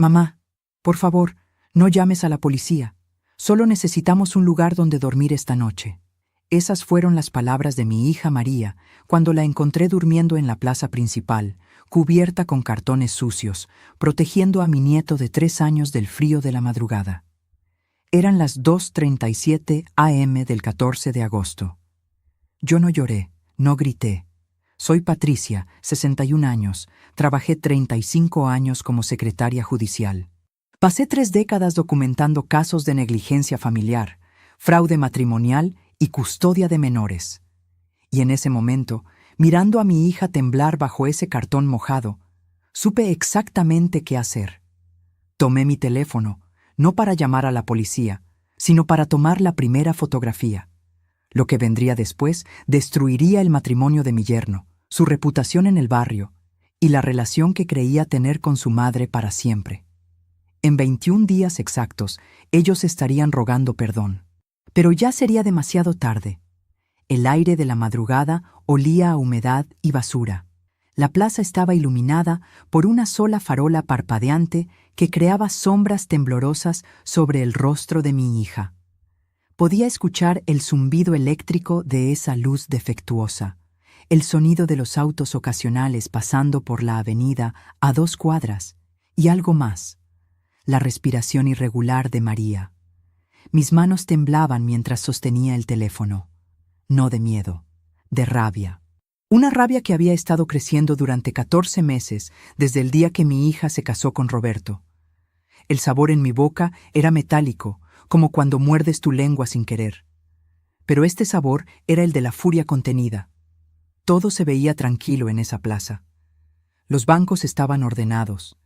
Mamá, por favor, no llames a la policía. Solo necesitamos un lugar donde dormir esta noche. Esas fueron las palabras de mi hija María cuando la encontré durmiendo en la plaza principal, cubierta con cartones sucios, protegiendo a mi nieto de 3 años del frío de la madrugada. Eran las 2:37 a.m. del 14 de agosto. Yo no lloré, no grité. Soy Patricia, 61 años, trabajé 35 años como secretaria judicial. Pasé 3 décadas documentando casos de negligencia familiar, fraude matrimonial y custodia de menores. Y en ese momento, mirando a mi hija temblar bajo ese cartón mojado, supe exactamente qué hacer. Tomé mi teléfono, no para llamar a la policía, sino para tomar la primera fotografía. Lo que vendría después destruiría el matrimonio de mi yerno, su reputación en el barrio y la relación que creía tener con su madre para siempre. En 21 días exactos, ellos estarían rogando perdón. Pero ya sería demasiado tarde. El aire de la madrugada olía a humedad y basura. La plaza estaba iluminada por una sola farola parpadeante que creaba sombras temblorosas sobre el rostro de mi hija. Podía escuchar el zumbido eléctrico de esa luz defectuosa, el sonido de los autos ocasionales pasando por la avenida a 2 cuadras, y algo más, la respiración irregular de María. Mis manos temblaban mientras sostenía el teléfono, no de miedo, de rabia. Una rabia que había estado creciendo durante 14 meses desde el día que mi hija se casó con Roberto. El sabor en mi boca era metálico, como cuando muerdes tu lengua sin querer. Pero este sabor era el de la furia contenida. Todo se veía tranquilo en esa plaza. Los bancos estaban ordenados.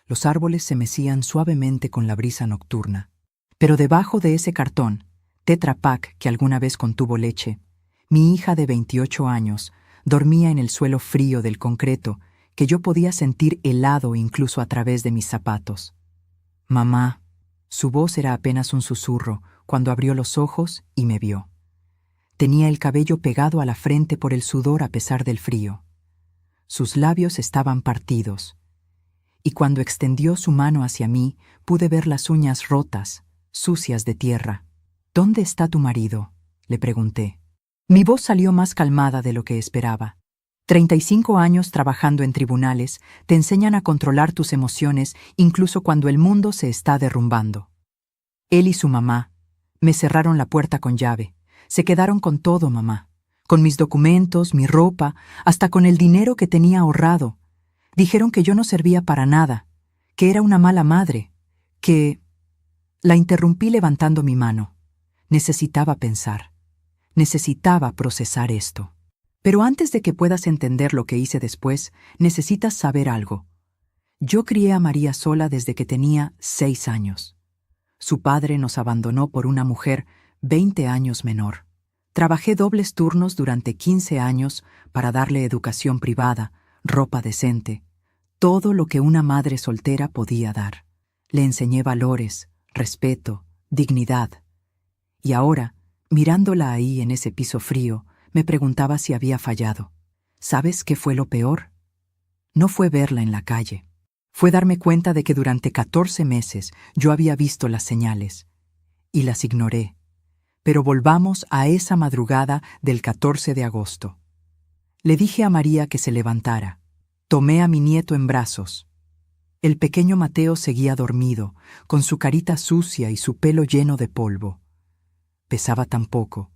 Los árboles se mecían suavemente con la brisa nocturna. Pero debajo de ese cartón, Tetra Pak que alguna vez contuvo leche, mi hija de 28 años dormía en el suelo frío del concreto que yo podía sentir helado incluso a través de mis zapatos. Mamá. Su voz era apenas un susurro cuando abrió los ojos y me vio. Tenía el cabello pegado a la frente por el sudor a pesar del frío. Sus labios estaban partidos. Y cuando extendió su mano hacia mí, pude ver las uñas rotas, sucias de tierra. «¿Dónde está tu marido?», le pregunté. Mi voz salió más calmada de lo que esperaba. 35 años trabajando en tribunales te enseñan a controlar tus emociones incluso cuando el mundo se está derrumbando. Él y su mamá me cerraron la puerta con llave. Se quedaron con todo, mamá. Con mis documentos, mi ropa, hasta con el dinero que tenía ahorrado. Dijeron que yo no servía para nada, que era una mala madre, que... La interrumpí levantando mi mano. Necesitaba pensar. Necesitaba procesar esto. Pero antes de que puedas entender lo que hice después, necesitas saber algo. Yo crié a María sola desde que tenía 6 años. Su padre nos abandonó por una mujer 20 años menor. Trabajé dobles turnos durante 15 años para darle educación privada, ropa decente, todo lo que una madre soltera podía dar. Le enseñé valores, respeto, dignidad. Y ahora, mirándola ahí en ese piso frío, me preguntaba si había fallado. ¿Sabes qué fue lo peor? No fue verla en la calle. Fue darme cuenta de que durante 14 meses yo había visto las señales. Y las ignoré. Pero volvamos a esa madrugada del 14 de agosto. Le dije a María que se levantara. Tomé a mi nieto en brazos. El pequeño Mateo seguía dormido, con su carita sucia y su pelo lleno de polvo. Pesaba tan poco.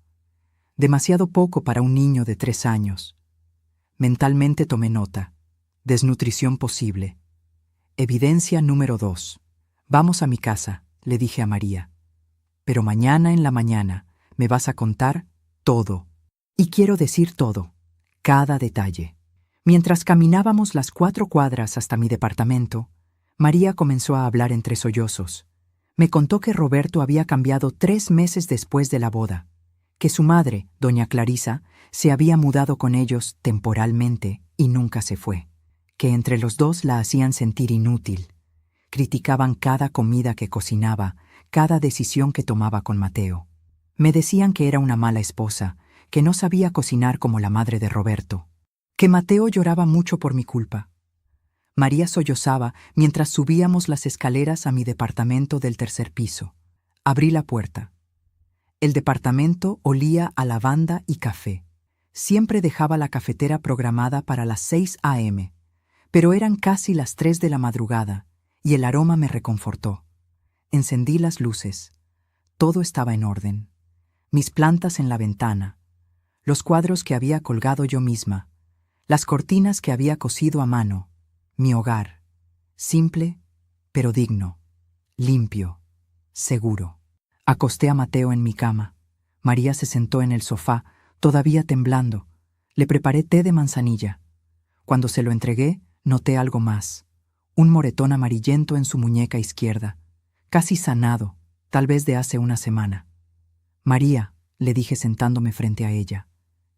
Demasiado poco para un niño de 3 años. Mentalmente tomé nota. Desnutrición posible. Evidencia número 2. Vamos a mi casa, le dije a María. Pero mañana en la mañana me vas a contar todo. Y quiero decir todo, cada detalle. Mientras caminábamos las 4 cuadras hasta mi departamento, María comenzó a hablar entre sollozos. Me contó que Roberto había cambiado 3 meses después de la boda, que su madre, doña Clarisa, se había mudado con ellos temporalmente y nunca se fue, que entre los dos la hacían sentir inútil. Criticaban cada comida que cocinaba, cada decisión que tomaba con Mateo. Me decían que era una mala esposa, que no sabía cocinar como la madre de Roberto, que Mateo lloraba mucho por mi culpa. María sollozaba mientras subíamos las escaleras a mi departamento del tercer piso. Abrí la puerta. El departamento olía a lavanda y café. Siempre dejaba la cafetera programada para las 6 a.m., pero eran casi las 3 de la madrugada y el aroma me reconfortó. Encendí las luces. Todo estaba en orden. Mis plantas en la ventana, los cuadros que había colgado yo misma, las cortinas que había cosido a mano, mi hogar, simple, pero digno, limpio, seguro. Acosté a Mateo en mi cama. María se sentó en el sofá, todavía temblando. Le preparé té de manzanilla. Cuando se lo entregué, noté algo más. Un moretón amarillento en su muñeca izquierda, casi sanado, tal vez de hace una semana. María, le dije sentándome frente a ella.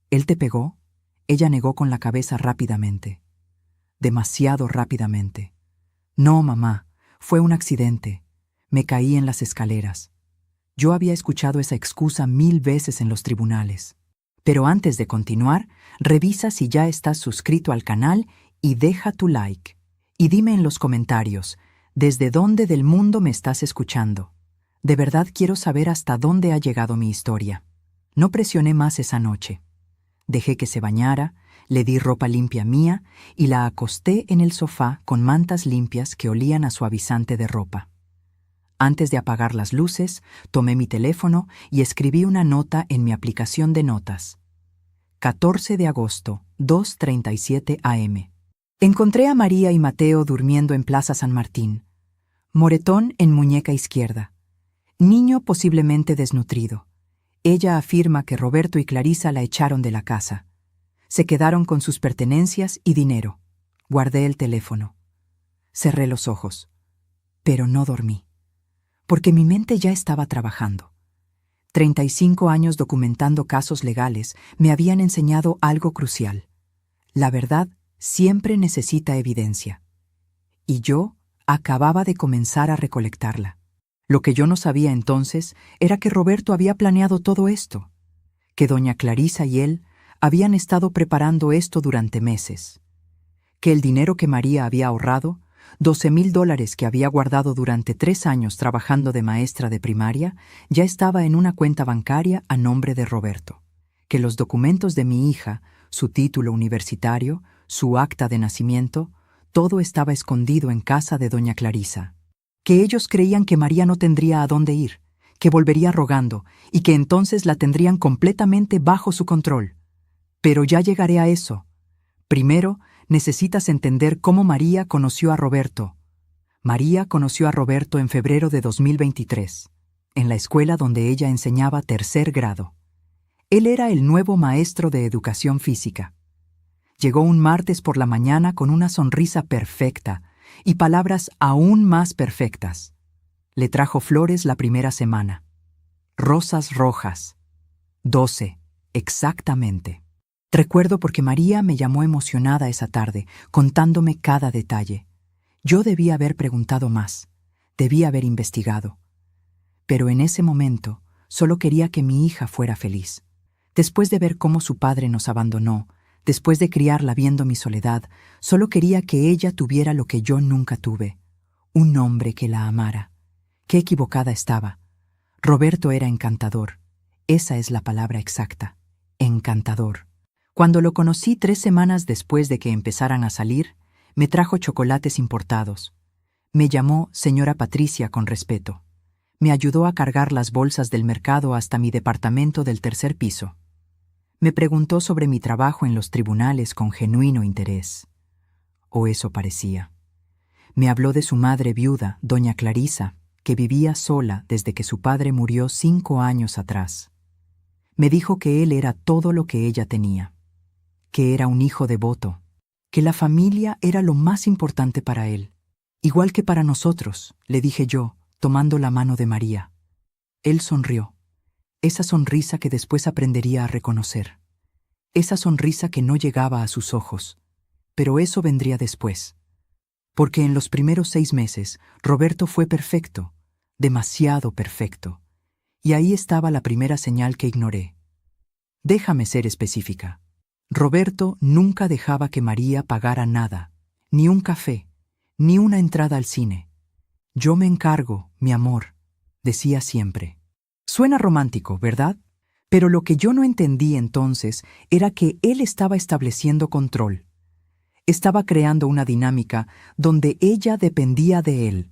¿Él te pegó? Ella negó con la cabeza rápidamente. Demasiado rápidamente. No, mamá, fue un accidente. Me caí en las escaleras. Yo había escuchado esa excusa 1000 veces en los tribunales. Pero antes de continuar, revisa si ya estás suscrito al canal y deja tu like. Y dime en los comentarios, ¿desde dónde del mundo me estás escuchando? De verdad quiero saber hasta dónde ha llegado mi historia. No presioné más esa noche. Dejé que se bañara, le di ropa limpia mía y la acosté en el sofá con mantas limpias que olían a suavizante de ropa. Antes de apagar las luces, tomé mi teléfono y escribí una nota en mi aplicación de notas. 14 de agosto, 2:37 a.m. Encontré a María y Mateo durmiendo en Plaza San Martín. Moretón en muñeca izquierda. Niño posiblemente desnutrido. Ella afirma que Roberto y Clarisa la echaron de la casa. Se quedaron con sus pertenencias y dinero. Guardé el teléfono. Cerré los ojos. Pero no dormí. Porque mi mente ya estaba trabajando. 35 años documentando casos legales me habían enseñado algo crucial. La verdad siempre necesita evidencia. Y yo acababa de comenzar a recolectarla. Lo que yo no sabía entonces era que Roberto había planeado todo esto, que doña Clarisa y él habían estado preparando esto durante meses, que el dinero que María había ahorrado, $12,000 que había guardado durante 3 años trabajando de maestra de primaria, ya estaba en una cuenta bancaria a nombre de Roberto, que los documentos de mi hija, su título universitario, su acta de nacimiento, todo estaba escondido en casa de doña Clarisa, que ellos creían que María no tendría a dónde ir, que volvería rogando y que entonces la tendrían completamente bajo su control. Pero ya llegaré a eso. Primero, necesitas entender cómo María conoció a Roberto. María conoció a Roberto en febrero de 2023, en la escuela donde ella enseñaba 3er grado. Él era el nuevo maestro de educación física. Llegó un martes por la mañana con una sonrisa perfecta y palabras aún más perfectas. Le trajo flores la primera semana. Rosas rojas. 12, exactamente. Recuerdo porque María me llamó emocionada esa tarde, contándome cada detalle. Yo debía haber preguntado más, debía haber investigado. Pero en ese momento solo quería que mi hija fuera feliz. Después de ver cómo su padre nos abandonó, después de criarla viendo mi soledad, solo quería que ella tuviera lo que yo nunca tuve, un hombre que la amara. Qué equivocada estaba. Roberto era encantador. Esa es la palabra exacta, encantador. Cuando lo conocí 3 semanas después de que empezaran a salir, me trajo chocolates importados. Me llamó señora Patricia con respeto. Me ayudó a cargar las bolsas del mercado hasta mi departamento del 3er piso. Me preguntó sobre mi trabajo en los tribunales con genuino interés. O eso parecía. Me habló de su madre viuda, doña Clarisa, que vivía sola desde que su padre murió 5 años atrás. Me dijo que él era todo lo que ella tenía, que era un hijo devoto, que la familia era lo más importante para él, igual que para nosotros, le dije yo, tomando la mano de María. Él sonrió, esa sonrisa que después aprendería a reconocer, esa sonrisa que no llegaba a sus ojos, pero eso vendría después. Porque en los primeros 6 meses, Roberto fue perfecto, demasiado perfecto, y ahí estaba la primera señal que ignoré. Déjame ser específica. Roberto nunca dejaba que María pagara nada, ni un café, ni una entrada al cine. Yo me encargo, mi amor, decía siempre. Suena romántico, ¿verdad? Pero lo que yo no entendí entonces era que él estaba estableciendo control. Estaba creando una dinámica donde ella dependía de él,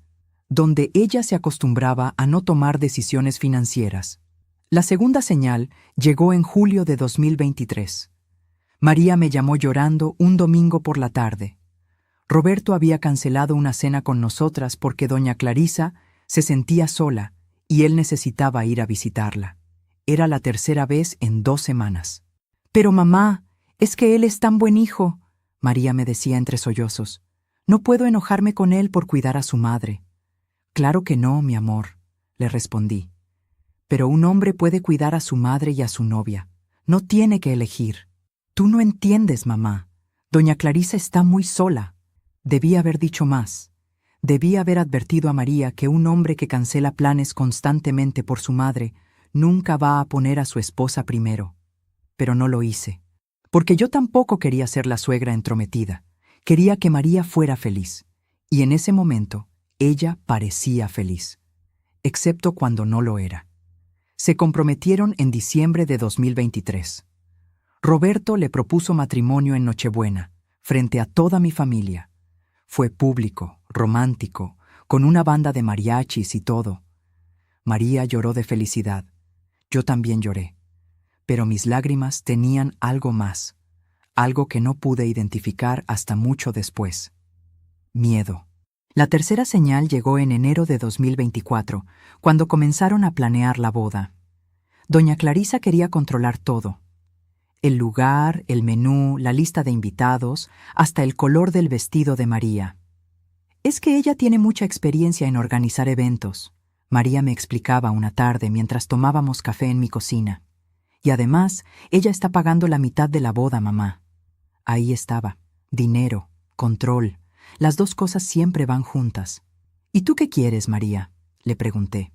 donde ella se acostumbraba a no tomar decisiones financieras. La segunda señal llegó en julio de 2023. María me llamó llorando un domingo por la tarde. Roberto había cancelado una cena con nosotras porque doña Clarisa se sentía sola y él necesitaba ir a visitarla. Era la tercera vez en 2 semanas. Pero mamá, es que él es tan buen hijo, María me decía entre sollozos. No puedo enojarme con él por cuidar a su madre. Claro que no, mi amor, le respondí. Pero un hombre puede cuidar a su madre y a su novia. No tiene que elegir. Tú no entiendes, mamá. Doña Clarisa está muy sola. Debí haber dicho más. Debí haber advertido a María que un hombre que cancela planes constantemente por su madre nunca va a poner a su esposa primero. Pero no lo hice. Porque yo tampoco quería ser la suegra entrometida. Quería que María fuera feliz. Y en ese momento, ella parecía feliz. Excepto cuando no lo era. Se comprometieron en diciembre de 2023. Roberto le propuso matrimonio en Nochebuena, frente a toda mi familia. Fue público, romántico, con una banda de mariachis y todo. María lloró de felicidad. Yo también lloré. Pero mis lágrimas tenían algo más, algo que no pude identificar hasta mucho después. Miedo. La tercera señal llegó en enero de 2024, cuando comenzaron a planear la boda. Doña Clarisa quería controlar todo. El lugar, el menú, la lista de invitados, hasta el color del vestido de María. Es que ella tiene mucha experiencia en organizar eventos, María me explicaba una tarde mientras tomábamos café en mi cocina. Y además, ella está pagando la mitad de la boda, mamá. Ahí estaba. Dinero, control. Las dos cosas siempre van juntas. ¿Y tú qué quieres, María?, le pregunté.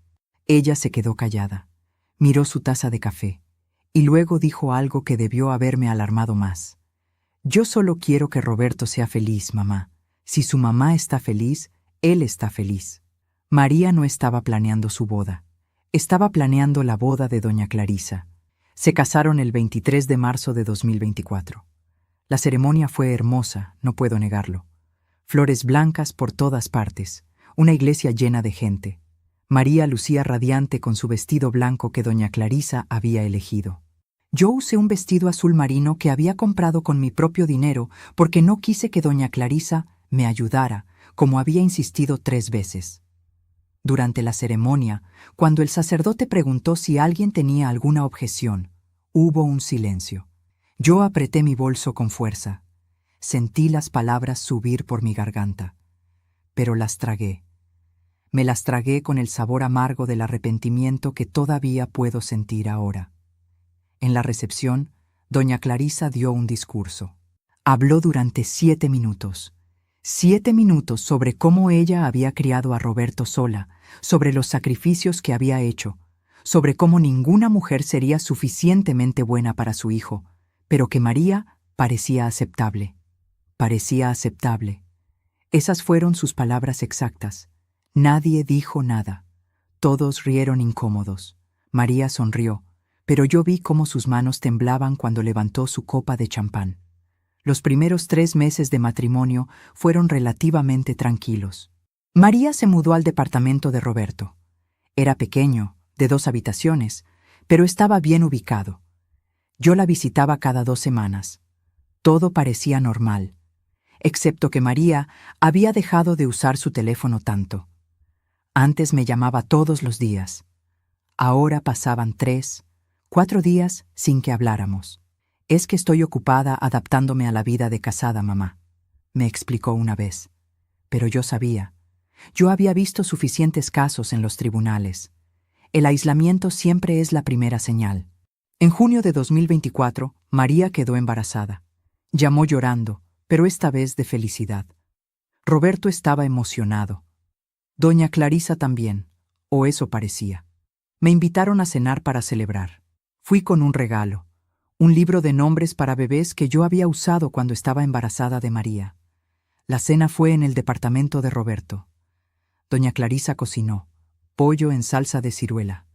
Ella se quedó callada. Miró su taza de café. Y luego dijo algo que debió haberme alarmado más. Yo solo quiero que Roberto sea feliz, mamá. Si su mamá está feliz, él está feliz. María no estaba planeando su boda. Estaba planeando la boda de doña Clarisa. Se casaron el 23 de marzo de 2024. La ceremonia fue hermosa, no puedo negarlo. Flores blancas por todas partes, una iglesia llena de gente. María lucía radiante con su vestido blanco que doña Clarisa había elegido. Yo usé un vestido azul marino que había comprado con mi propio dinero porque no quise que doña Clarisa me ayudara, como había insistido 3 veces. Durante la ceremonia, cuando el sacerdote preguntó si alguien tenía alguna objeción, hubo un silencio. Yo apreté mi bolso con fuerza. Sentí las palabras subir por mi garganta, pero las tragué. Me las tragué con el sabor amargo del arrepentimiento que todavía puedo sentir ahora. En la recepción, doña Clarisa dio un discurso. Habló durante 7 minutos. 7 minutos sobre cómo ella había criado a Roberto sola, sobre los sacrificios que había hecho, sobre cómo ninguna mujer sería suficientemente buena para su hijo, pero que María parecía aceptable. Parecía aceptable. Esas fueron sus palabras exactas. Nadie dijo nada. Todos rieron incómodos. María sonrió, pero yo vi cómo sus manos temblaban cuando levantó su copa de champán. Los primeros 3 meses de matrimonio fueron relativamente tranquilos. María se mudó al departamento de Roberto. Era pequeño, de 2 habitaciones, pero estaba bien ubicado. Yo la visitaba cada 2 semanas. Todo parecía normal, excepto que María había dejado de usar su teléfono tanto. Antes me llamaba todos los días. Ahora pasaban 3, 4 días sin que habláramos. Es que estoy ocupada adaptándome a la vida de casada, mamá, me explicó una vez. Pero yo sabía. Yo había visto suficientes casos en los tribunales. El aislamiento siempre es la primera señal. En junio de 2024, María quedó embarazada. Llamó llorando, pero esta vez de felicidad. Roberto estaba emocionado. Doña Clarisa también, o eso parecía. Me invitaron a cenar para celebrar. Fui con un regalo, un libro de nombres para bebés que yo había usado cuando estaba embarazada de María. La cena fue en el departamento de Roberto. Doña Clarisa cocinó pollo en salsa de ciruela.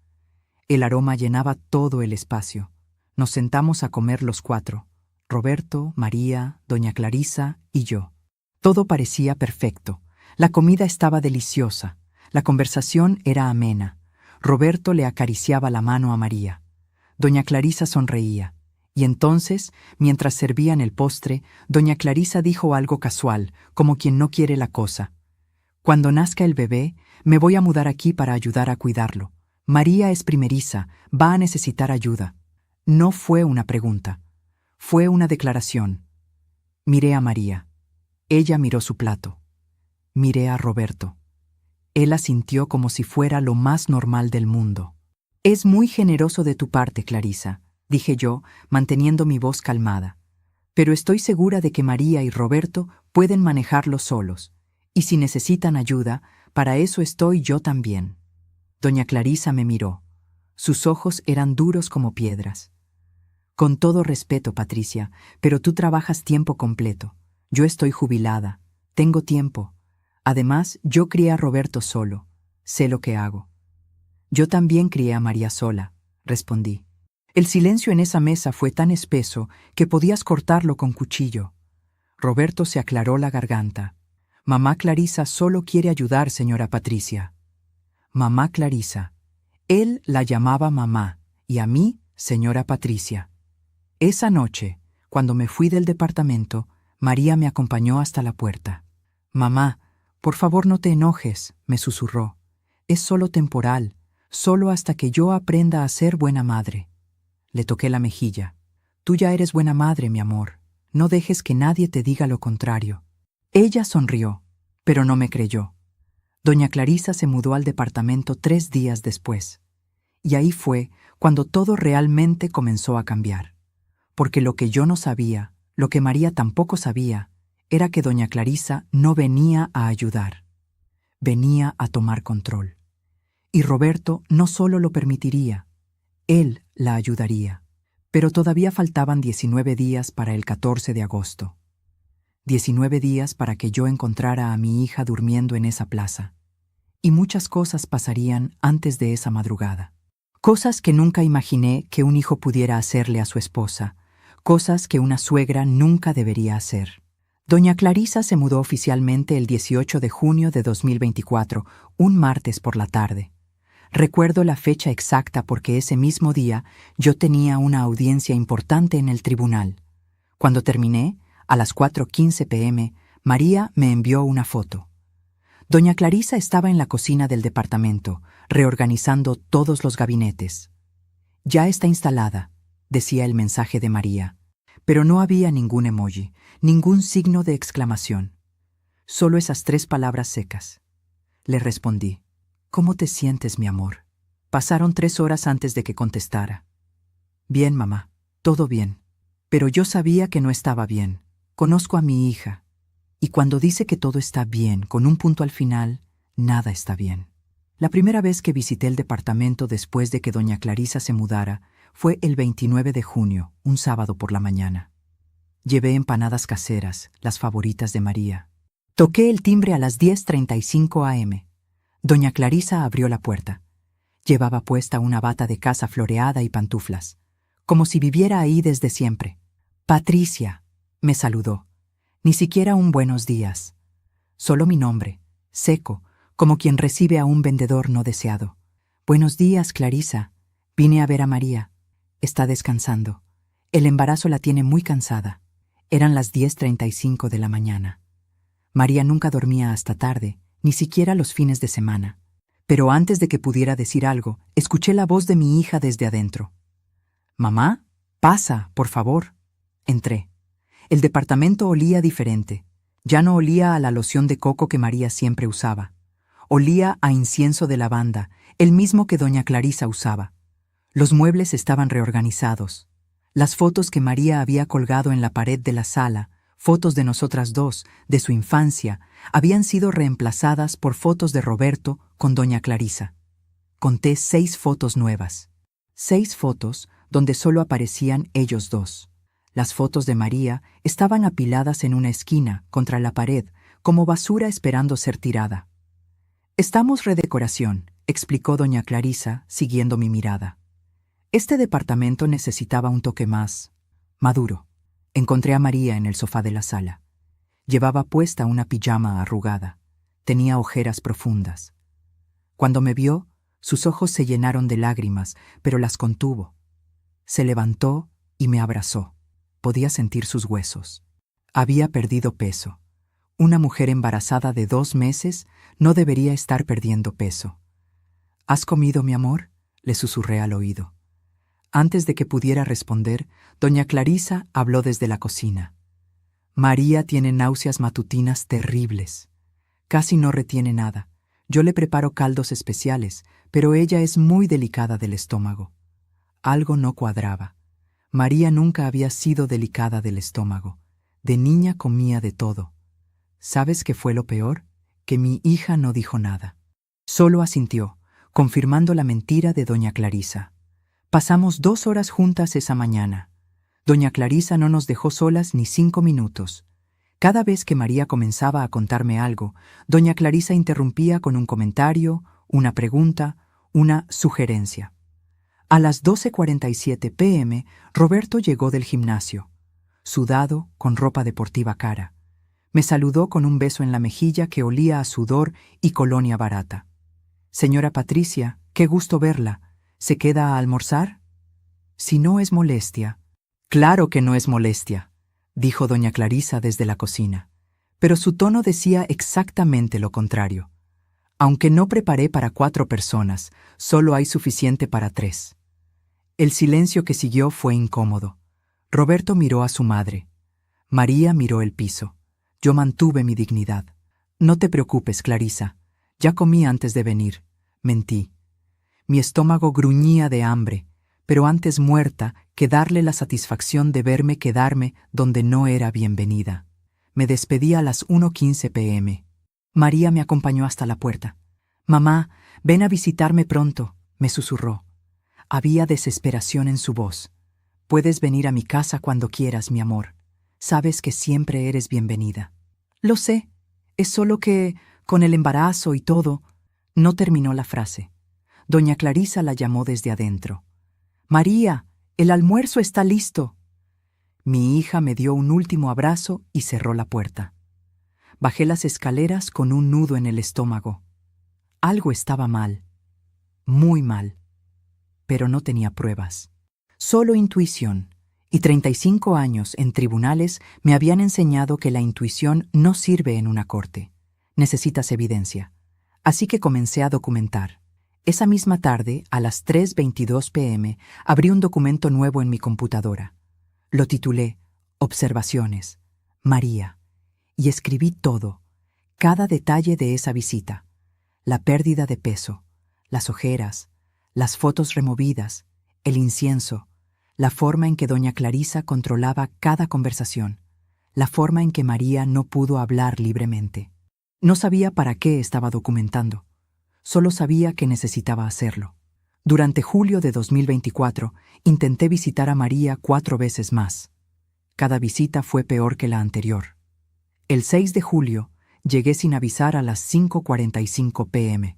El aroma llenaba todo el espacio. Nos sentamos a comer los cuatro: Roberto, María, doña Clarisa y yo. Todo parecía perfecto. La comida estaba deliciosa. La conversación era amena. Roberto le acariciaba la mano a María. Doña Clarisa sonreía. Y entonces, mientras servían el postre, doña Clarisa dijo algo casual, como quien no quiere la cosa. Cuando nazca el bebé, me voy a mudar aquí para ayudar a cuidarlo. María es primeriza, va a necesitar ayuda. No fue una pregunta. Fue una declaración. Miré a María. Ella miró su plato. Miré a Roberto. Él asintió como si fuera lo más normal del mundo. Es muy generoso de tu parte, Clarisa, dije yo, manteniendo mi voz calmada. Pero estoy segura de que María y Roberto pueden manejarlo solos. Y si necesitan ayuda, para eso estoy yo también. Doña Clarisa me miró. Sus ojos eran duros como piedras. Con todo respeto, Patricia, pero tú trabajas tiempo completo. Yo estoy jubilada. Tengo tiempo. Además, yo crié a Roberto solo. Sé lo que hago. Yo también crié a María sola, respondí. El silencio en esa mesa fue tan espeso que podías cortarlo con cuchillo. Roberto se aclaró la garganta. Mamá Clarisa solo quiere ayudar, señora Patricia. Mamá Clarisa. Él la llamaba mamá y a mí, señora Patricia. Esa noche, cuando me fui del departamento, María me acompañó hasta la puerta. Mamá, por favor no te enojes, me susurró. Es solo temporal, solo hasta que yo aprenda a ser buena madre. Le toqué la mejilla. Tú ya eres buena madre, mi amor. No dejes que nadie te diga lo contrario. Ella sonrió, pero no me creyó. Doña Clarisa se mudó al departamento 3 días después. Y ahí fue cuando todo realmente comenzó a cambiar. Porque lo que yo no sabía, lo que María tampoco sabía, era que doña Clarisa no venía a ayudar. Venía a tomar control. Y Roberto no solo lo permitiría, él la ayudaría. Pero todavía faltaban 19 días para el 14 de agosto. 19 días para que yo encontrara a mi hija durmiendo en esa plaza. Y muchas cosas pasarían antes de esa madrugada. Cosas que nunca imaginé que un hijo pudiera hacerle a su esposa. Cosas que una suegra nunca debería hacer. Doña Clarisa se mudó oficialmente el 18 de junio de 2024, un martes por la tarde. Recuerdo la fecha exacta porque ese mismo día yo tenía una audiencia importante en el tribunal. Cuando terminé, a las 4:15 p.m., María me envió una foto. Doña Clarisa estaba en la cocina del departamento, reorganizando todos los gabinetes. Ya está instalada, decía el mensaje de María, pero no había ningún emoji, ningún signo de exclamación. Solo esas 3 palabras secas. Le respondí. ¿Cómo te sientes, mi amor? Pasaron 3 horas antes de que contestara. Bien, mamá, todo bien. Pero yo sabía que no estaba bien. Conozco a mi hija. Y cuando dice que todo está bien, con un punto al final, nada está bien. La primera vez que visité el departamento después de que doña Clarisa se mudara fue el 29 de junio, un sábado por la mañana. Llevé empanadas caseras, las favoritas de María. Toqué el timbre a las 10:35 a.m. Doña Clarisa abrió la puerta. Llevaba puesta una bata de casa floreada y pantuflas, como si viviera ahí desde siempre. Patricia, me saludó. Ni siquiera un buenos días. Solo mi nombre, seco, como quien recibe a un vendedor no deseado. Buenos días, Clarisa. Vine a ver a María. Está descansando. El embarazo la tiene muy cansada. Eran las 10:35 de la mañana. María nunca dormía hasta tarde, ni siquiera los fines de semana. Pero antes de que pudiera decir algo, escuché la voz de mi hija desde adentro. «Mamá, pasa, por favor». Entré. El departamento olía diferente. Ya no olía a la loción de coco que María siempre usaba. Olía a incienso de lavanda, el mismo que doña Clarisa usaba. Los muebles estaban reorganizados. Las fotos que María había colgado en la pared de la sala, fotos de nosotras dos, de su infancia, habían sido reemplazadas por fotos de Roberto con doña Clarisa. Conté 6 fotos nuevas. 6 fotos donde solo aparecían ellos dos. Las fotos de María estaban apiladas en una esquina, contra la pared, como basura esperando ser tirada. Estamos redecoración, explicó doña Clarisa, siguiendo mi mirada. Este departamento necesitaba un toque más maduro. Encontré a María en el sofá de la sala. Llevaba puesta una pijama arrugada. Tenía ojeras profundas. Cuando me vio, sus ojos se llenaron de lágrimas, pero las contuvo. Se levantó y me abrazó. Podía sentir sus huesos. Había perdido peso. Una mujer embarazada de 2 meses no debería estar perdiendo peso. ¿Has comido, mi amor?, le susurré al oído. Antes de que pudiera responder, doña Clarisa habló desde la cocina. María tiene náuseas matutinas terribles. Casi no retiene nada. Yo le preparo caldos especiales, pero ella es muy delicada del estómago. Algo no cuadraba. María nunca había sido delicada del estómago. De niña comía de todo. ¿Sabes qué fue lo peor? Que mi hija no dijo nada. Solo asintió, confirmando la mentira de doña Clarisa. Pasamos 2 horas juntas esa mañana. Doña Clarisa no nos dejó solas ni 5 minutos. Cada vez que María comenzaba a contarme algo, doña Clarisa interrumpía con un comentario, una pregunta, una sugerencia. A las 12:47 p.m., Roberto llegó del gimnasio, sudado, con ropa deportiva cara. Me saludó con un beso en la mejilla que olía a sudor y colonia barata. Señora Patricia, qué gusto verla. ¿Se queda a almorzar? Si no es molestia. Claro que no es molestia, dijo doña Clarisa desde la cocina. Pero su tono decía exactamente lo contrario. Aunque no preparé para 4 personas, solo hay suficiente para 3. El silencio que siguió fue incómodo. Roberto miró a su madre. María miró el piso. Yo mantuve mi dignidad. No te preocupes, Clarisa. Ya comí antes de venir. Mentí. Mi estómago gruñía de hambre, pero antes muerta que darle la satisfacción de verme quedarme donde no era bienvenida. Me despedí a las 1:15 p.m. María me acompañó hasta la puerta. «Mamá, ven a visitarme pronto», me susurró. Había desesperación en su voz. «Puedes venir a mi casa cuando quieras, mi amor. Sabes que siempre eres bienvenida». «Lo sé. Es solo que, con el embarazo y todo...» No terminó la frase. Doña Clarisa la llamó desde adentro. «María, el almuerzo está listo». Mi hija me dio un último abrazo y cerró la puerta. Bajé las escaleras con un nudo en el estómago. Algo estaba mal. Muy mal. Pero no tenía pruebas. Solo intuición. Y 35 años en tribunales me habían enseñado que la intuición no sirve en una corte. Necesitas evidencia. Así que comencé a documentar. Esa misma tarde, a las 3:22 p.m., abrí un documento nuevo en mi computadora. Lo titulé Observaciones, María, y escribí todo, cada detalle de esa visita. La pérdida de peso, las ojeras, las fotos removidas, el incienso, la forma en que doña Clarisa controlaba cada conversación, la forma en que María no pudo hablar libremente. No sabía para qué estaba documentando. Solo sabía que necesitaba hacerlo. Durante julio de 2024, intenté visitar a María 4 veces más. Cada visita fue peor que la anterior. El 6 de julio, llegué sin avisar a las 5:45 p.m.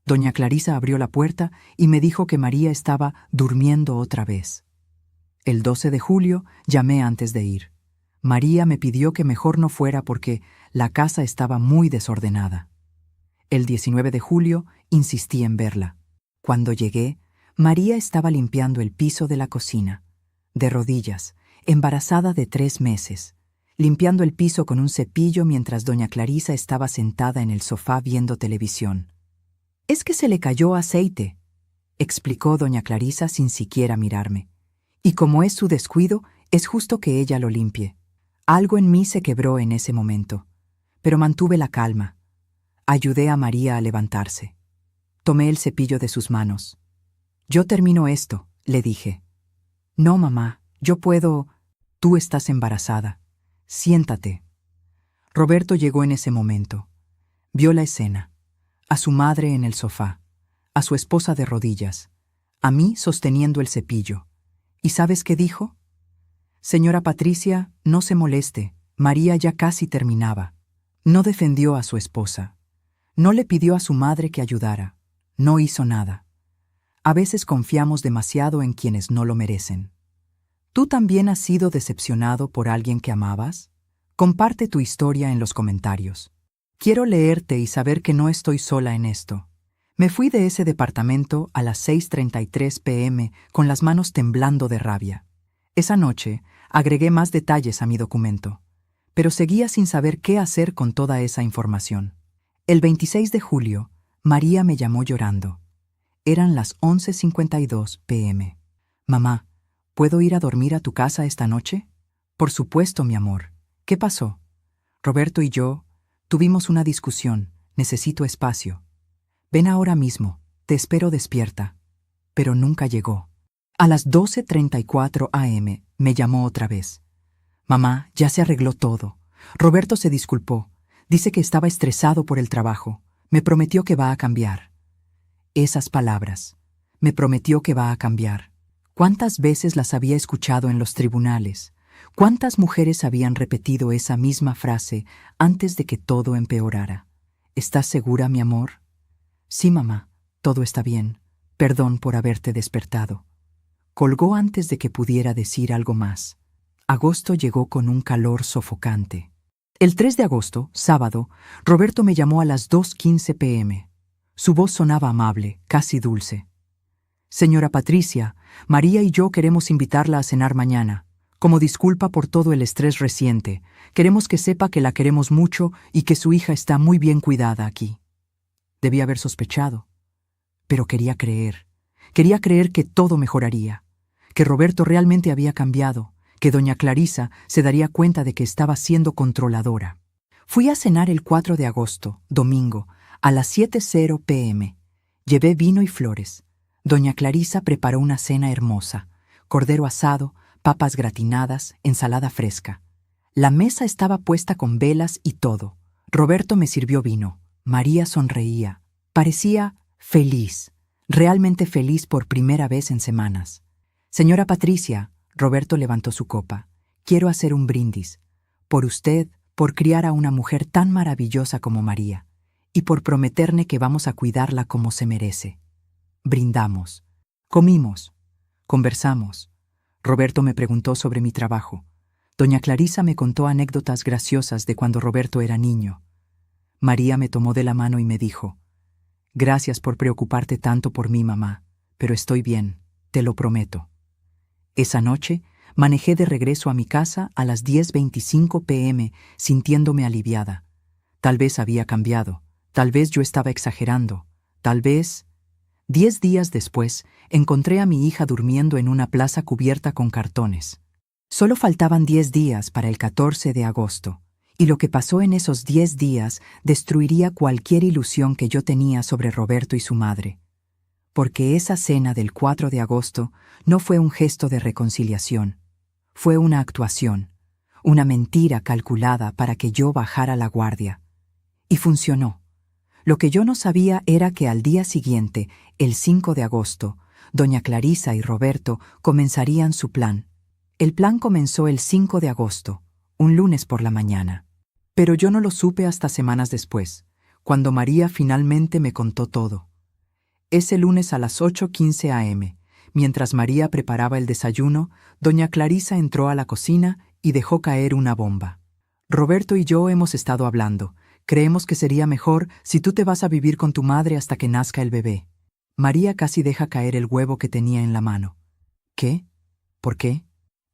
Doña Clarisa abrió la puerta y me dijo que María estaba durmiendo otra vez. El 12 de julio, llamé antes de ir. María me pidió que mejor no fuera porque la casa estaba muy desordenada. El 19 de julio, insistí en verla. Cuando llegué, María estaba limpiando el piso de la cocina, de rodillas, embarazada de 3 meses, limpiando el piso con un cepillo mientras doña Clarisa estaba sentada en el sofá viendo televisión. «Es que se le cayó aceite», explicó doña Clarisa sin siquiera mirarme. «Y como es su descuido, es justo que ella lo limpie». Algo en mí se quebró en ese momento, pero mantuve la calma. Ayudé a María a levantarse. Tomé el cepillo de sus manos. «Yo termino esto», le dije. «No, mamá, yo puedo...» «Tú estás embarazada. Siéntate». Roberto llegó en ese momento. Vio la escena. A su madre en el sofá, a su esposa de rodillas, a mí sosteniendo el cepillo. ¿Y sabes qué dijo? «Señora Patricia, no se moleste. María ya casi terminaba». No defendió a su esposa. No le pidió a su madre que ayudara. No hizo nada. A veces confiamos demasiado en quienes no lo merecen. ¿Tú también has sido decepcionado por alguien que amabas? Comparte tu historia en los comentarios. Quiero leerte y saber que no estoy sola en esto. Me fui de ese departamento a las 6:33 p.m. con las manos temblando de rabia. Esa noche agregué más detalles a mi documento, pero seguía sin saber qué hacer con toda esa información. El 26 de julio, María me llamó llorando. Eran las 11:52 p.m. Mamá, ¿puedo ir a dormir a tu casa esta noche? Por supuesto, mi amor. ¿Qué pasó? Roberto y yo tuvimos una discusión. Necesito espacio. Ven ahora mismo. Te espero despierta. Pero nunca llegó. A las 12:34 a.m. me llamó otra vez. Mamá, ya se arregló todo. Roberto se disculpó. Dice que estaba estresado por el trabajo. Me prometió que va a cambiar. Esas palabras. Me prometió que va a cambiar. ¿Cuántas veces las había escuchado en los tribunales? ¿Cuántas mujeres habían repetido esa misma frase antes de que todo empeorara? ¿Estás segura, mi amor? Sí, mamá, todo está bien. Perdón por haberte despertado. Colgó antes de que pudiera decir algo más. Agosto llegó con un calor sofocante. El 3 de agosto, sábado, Roberto me llamó a las 2:15 p.m. Su voz sonaba amable, casi dulce. Señora Patricia, María y yo queremos invitarla a cenar mañana. Como disculpa por todo el estrés reciente, queremos que sepa que la queremos mucho y que su hija está muy bien cuidada aquí. Debía haber sospechado, pero quería creer. Quería creer que todo mejoraría, que Roberto realmente había cambiado, que doña Clarisa se daría cuenta de que estaba siendo controladora. Fui a cenar el 4 de agosto, domingo, a las 7:00 p.m. Llevé vino y flores. Doña Clarisa preparó una cena hermosa: cordero asado, papas gratinadas, ensalada fresca. La mesa estaba puesta con velas y todo. Roberto me sirvió vino. María sonreía. Parecía feliz, realmente feliz por primera vez en semanas. Señora Patricia, Roberto levantó su copa. Quiero hacer un brindis. Por usted, por criar a una mujer tan maravillosa como María, y por prometerme que vamos a cuidarla como se merece. Brindamos. Comimos. Conversamos. Roberto me preguntó sobre mi trabajo. Doña Clarisa me contó anécdotas graciosas de cuando Roberto era niño. María me tomó de la mano y me dijo: «Gracias por preocuparte tanto por mí, mamá, pero estoy bien, te lo prometo». Esa noche manejé de regreso a mi casa a las 10:25 p.m. sintiéndome aliviada. Tal vez había cambiado, tal vez yo estaba exagerando, tal vez... 10 días después, encontré a mi hija durmiendo en una plaza cubierta con cartones. Solo faltaban 10 días para el 14 de agosto, y lo que pasó en esos 10 días destruiría cualquier ilusión que yo tenía sobre Roberto y su madre. Porque esa cena del 4 de agosto no fue un gesto de reconciliación, fue una actuación, una mentira calculada para que yo bajara la guardia. Y funcionó. Lo que yo no sabía era que al día siguiente, el 5 de agosto, doña Clarisa y Roberto comenzarían su plan. El plan comenzó el 5 de agosto, un lunes por la mañana. Pero yo no lo supe hasta semanas después, cuando María finalmente me contó todo. Ese lunes a las 8:15 a.m., mientras María preparaba el desayuno, doña Clarisa entró a la cocina y dejó caer una bomba. Roberto y yo hemos estado hablando. Creemos que sería mejor si tú te vas a vivir con tu madre hasta que nazca el bebé. María casi deja caer el huevo que tenía en la mano. ¿Qué? ¿Por qué?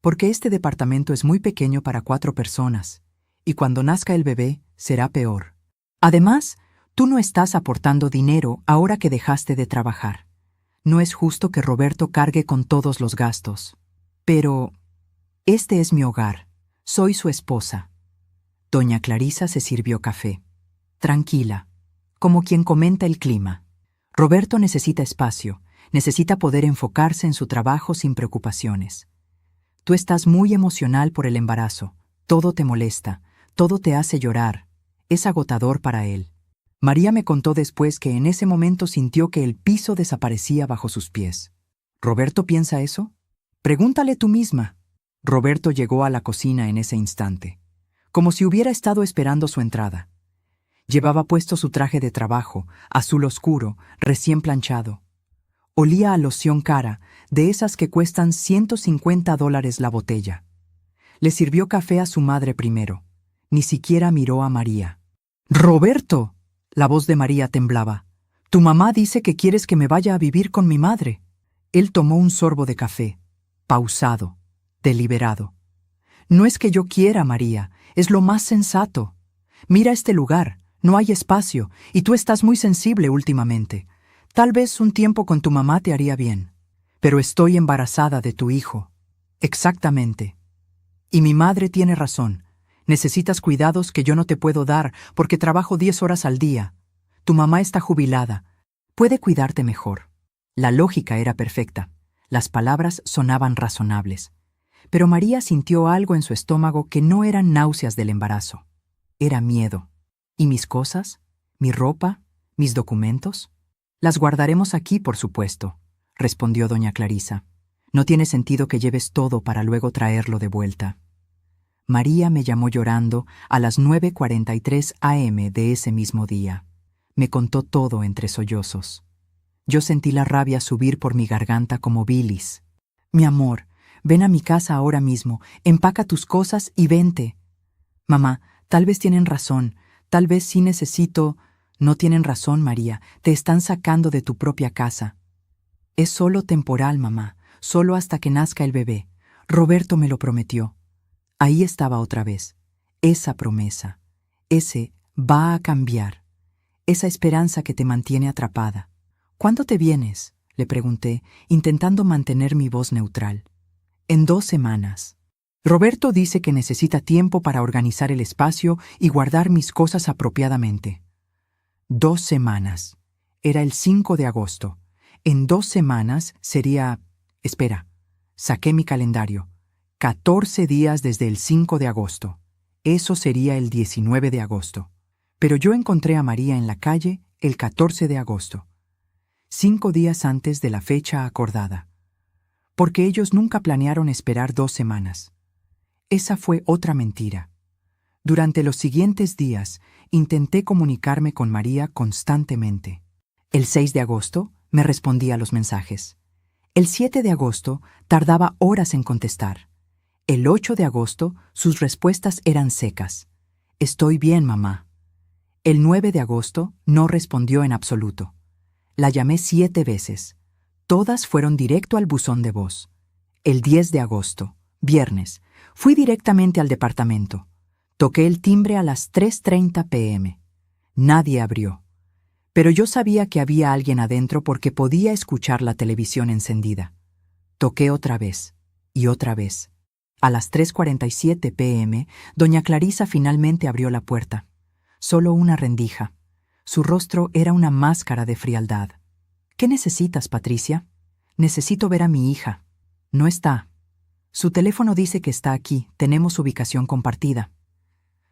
Porque este departamento es muy pequeño para 4 personas, y cuando nazca el bebé será peor. Además, tú no estás aportando dinero ahora que dejaste de trabajar. No es justo que Roberto cargue con todos los gastos. Pero este es mi hogar. Soy su esposa. Doña Clarisa se sirvió café. Tranquila, como quien comenta el clima. Roberto necesita espacio, necesita poder enfocarse en su trabajo sin preocupaciones. Tú estás muy emocional por el embarazo, todo te molesta, todo te hace llorar, es agotador para él. María me contó después que en ese momento sintió que el piso desaparecía bajo sus pies. ¿Roberto piensa eso? Pregúntale tú misma. Roberto llegó a la cocina en ese instante, como si hubiera estado esperando su entrada. Llevaba puesto su traje de trabajo, azul oscuro, recién planchado. Olía a loción cara, de esas que cuestan $150 la botella. Le sirvió café a su madre primero. Ni siquiera miró a María. ¡Roberto! La voz de María temblaba. Tu mamá dice que quieres que me vaya a vivir con mi madre. Él tomó un sorbo de café, pausado, deliberado. No es que yo quiera, María, es lo más sensato. Mira este lugar, no hay espacio, y tú estás muy sensible últimamente. Tal vez un tiempo con tu mamá te haría bien. Pero estoy embarazada de tu hijo. Exactamente. Y mi madre tiene razón. Necesitas cuidados que yo no te puedo dar porque trabajo 10 horas al día. Tu mamá está jubilada. Puede cuidarte mejor. La lógica era perfecta. Las palabras sonaban razonables. Pero María sintió algo en su estómago que no eran náuseas del embarazo. Era miedo. ¿Y mis cosas? ¿Mi ropa? ¿Mis documentos? Las guardaremos aquí, por supuesto, respondió doña Clarisa. No tiene sentido que lleves todo para luego traerlo de vuelta. María me llamó llorando a las 9:43 a.m. de ese mismo día. Me contó todo entre sollozos. Yo sentí la rabia subir por mi garganta como bilis. Mi amor, ven a mi casa ahora mismo, empaca tus cosas y vente. Mamá, tal vez tienen razón, tal vez sí necesito... No tienen razón, María, te están sacando de tu propia casa. Es solo temporal, mamá, solo hasta que nazca el bebé. Roberto me lo prometió. Ahí estaba otra vez, esa promesa, ese va a cambiar, esa esperanza que te mantiene atrapada. ¿Cuándo te vienes?, le pregunté, intentando mantener mi voz neutral. En 2 semanas. Roberto dice que necesita tiempo para organizar el espacio y guardar mis cosas apropiadamente. 2 semanas. Era el 5 de agosto. En 2 semanas sería... Espera, saqué mi calendario. 14 días desde el 5 de agosto. Eso sería el 19 de agosto. Pero yo encontré a María en la calle el 14 de agosto. 5 días antes de la fecha acordada. Porque ellos nunca planearon esperar 2 semanas. Esa fue otra mentira. Durante los siguientes días, intenté comunicarme con María constantemente. El 6 de agosto me respondía a los mensajes. El 7 de agosto tardaba horas en contestar. El 8 de agosto sus respuestas eran secas. Estoy bien, mamá. El 9 de agosto no respondió en absoluto. La llamé 7 veces. Todas fueron directo al buzón de voz. El 10 de agosto, viernes, fui directamente al departamento. Toqué el timbre a las 3:30 p.m. Nadie abrió. Pero yo sabía que había alguien adentro porque podía escuchar la televisión encendida. Toqué otra vez, y otra vez. A las 3:47 p.m., doña Clarisa finalmente abrió la puerta. Solo una rendija. Su rostro era una máscara de frialdad. ¿Qué necesitas, Patricia? Necesito ver a mi hija. No está. Su teléfono dice que está aquí, tenemos ubicación compartida.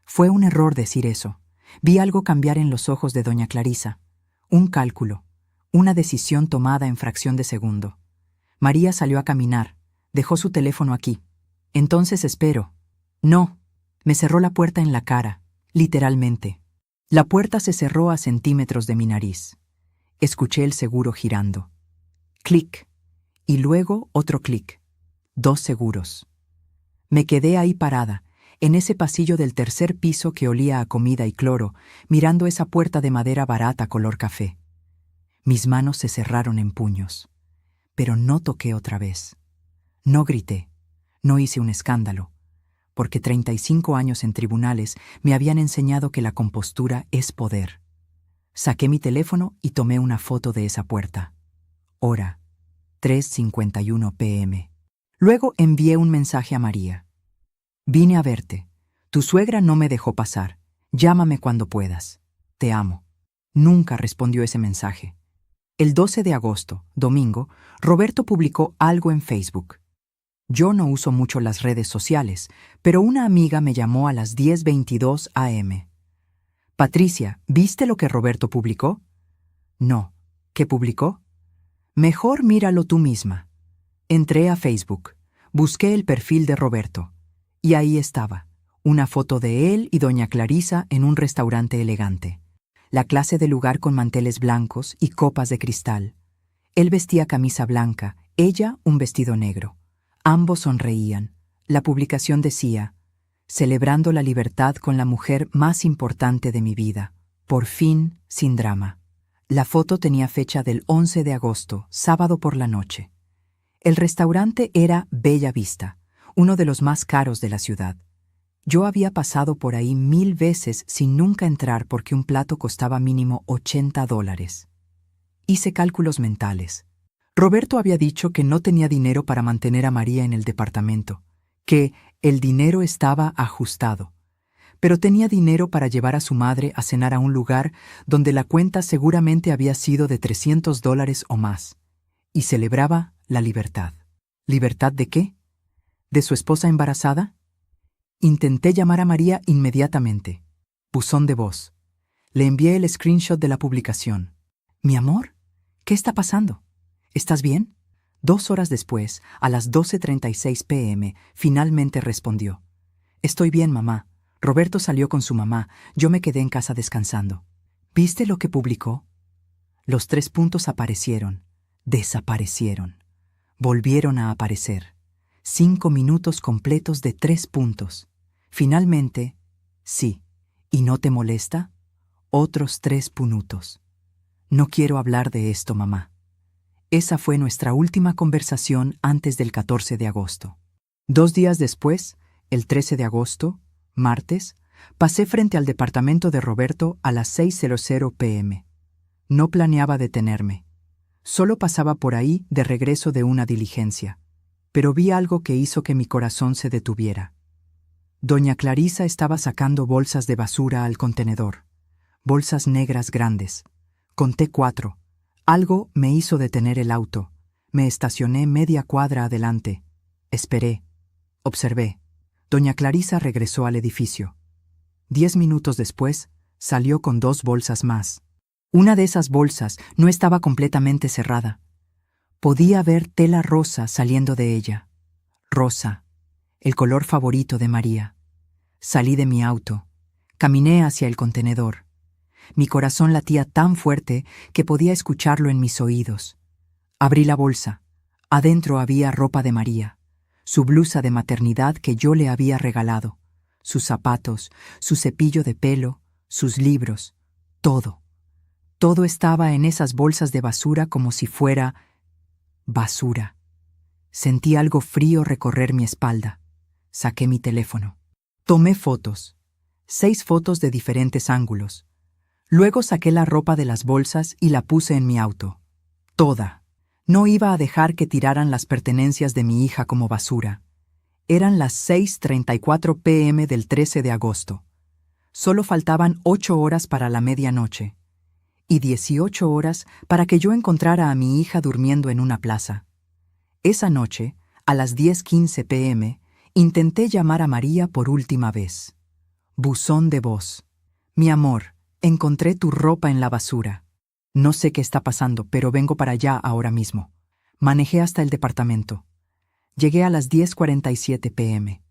Fue un error decir eso. Vi algo cambiar en los ojos de doña Clarisa. Un cálculo, una decisión tomada en fracción de segundo. María salió a caminar, dejó su teléfono aquí. Entonces espero. No, me cerró la puerta en la cara, literalmente. La puerta se cerró a centímetros de mi nariz. Escuché el seguro girando. Clic. Y luego otro clic. 2 seguros. Me quedé ahí parada, en ese pasillo del 3er piso que olía a comida y cloro, mirando esa puerta de madera barata color café. Mis manos se cerraron en puños. Pero no toqué otra vez. No grité. No hice un escándalo. Porque 35 años en tribunales me habían enseñado que la compostura es poder. Saqué mi teléfono y tomé una foto de esa puerta. Hora, 3:51 p.m. Luego envié un mensaje a María. Vine a verte. Tu suegra no me dejó pasar. Llámame cuando puedas. Te amo. Nunca respondió ese mensaje. El 12 de agosto, domingo, Roberto publicó algo en Facebook. Yo no uso mucho las redes sociales, pero una amiga me llamó a las 10:22 a.m. Patricia, ¿viste lo que Roberto publicó? No. ¿Qué publicó? Mejor míralo tú misma. Entré a Facebook, busqué el perfil de Roberto, y ahí estaba, una foto de él y doña Clarisa en un restaurante elegante. la clase de lugar con manteles blancos y copas de cristal. Él vestía camisa blanca, ella un vestido negro. Ambos sonreían. La publicación decía: celebrando la libertad con la mujer más importante de mi vida. Por fin, sin drama. La foto tenía fecha del 11 de agosto, sábado por la noche. El restaurante era Bella Vista, uno de los más caros de la ciudad. Yo había pasado por ahí 1000 veces sin nunca entrar porque un plato costaba mínimo $80. Hice cálculos mentales. Roberto había dicho que no tenía dinero para mantener a María en el departamento, que el dinero estaba ajustado, pero tenía dinero para llevar a su madre a cenar a un lugar donde la cuenta seguramente había sido de $300 o más, y celebraba la libertad. ¿Libertad de qué? ¿De su esposa embarazada? Intenté llamar a María inmediatamente. Buzón de voz. Le envié el screenshot de la publicación. «Mi amor, ¿qué está pasando? ¿Estás bien?» 2 horas después, a las 12:36 p.m., finalmente respondió. «Estoy bien, mamá. Roberto salió con su mamá. Yo me quedé en casa descansando». ¿Viste lo que publicó? Los 3 puntos aparecieron. Desaparecieron. Volvieron a aparecer. 5 minutos completos de 3 puntos. Finalmente, sí. ¿Y no te molesta? Otros 3 minutos. No quiero hablar de esto, mamá. Esa fue nuestra última conversación antes del 14 de agosto. 2 días después, el 13 de agosto, martes, pasé frente al departamento de Roberto a las 6:00 p.m. No planeaba detenerme. Solo pasaba por ahí de regreso de una diligencia, pero vi algo que hizo que mi corazón se detuviera. Doña Clarisa estaba sacando bolsas de basura al contenedor. Bolsas negras grandes. Conté 4. Algo me hizo detener el auto. Me estacioné media cuadra adelante. Esperé. Observé. Doña Clarisa regresó al edificio. 10 minutos después, salió con 2 bolsas más. Una de esas bolsas no estaba completamente cerrada. Podía ver tela rosa saliendo de ella. Rosa, el color favorito de María. Salí de mi auto. Caminé hacia el contenedor. Mi corazón latía tan fuerte que podía escucharlo en mis oídos. Abrí la bolsa. Adentro había ropa de María, su blusa de maternidad que yo le había regalado, sus zapatos, su cepillo de pelo, sus libros, todo. Todo estaba en esas bolsas de basura como si fuera basura. Sentí algo frío recorrer mi espalda. Saqué mi teléfono. Tomé fotos. 6 fotos de diferentes ángulos. Luego saqué la ropa de las bolsas y la puse en mi auto. Toda. No iba a dejar que tiraran las pertenencias de mi hija como basura. Eran las 6:34 p.m. del 13 de agosto. Solo faltaban 8 horas para la medianoche. Y 18 horas para que yo encontrara a mi hija durmiendo en una plaza. Esa noche, a las 10:15 p.m., intenté llamar a María por última vez. Buzón de voz. «Mi amor, encontré tu ropa en la basura. No sé qué está pasando, pero vengo para allá ahora mismo». Manejé hasta el departamento. Llegué a las 10:47 p.m.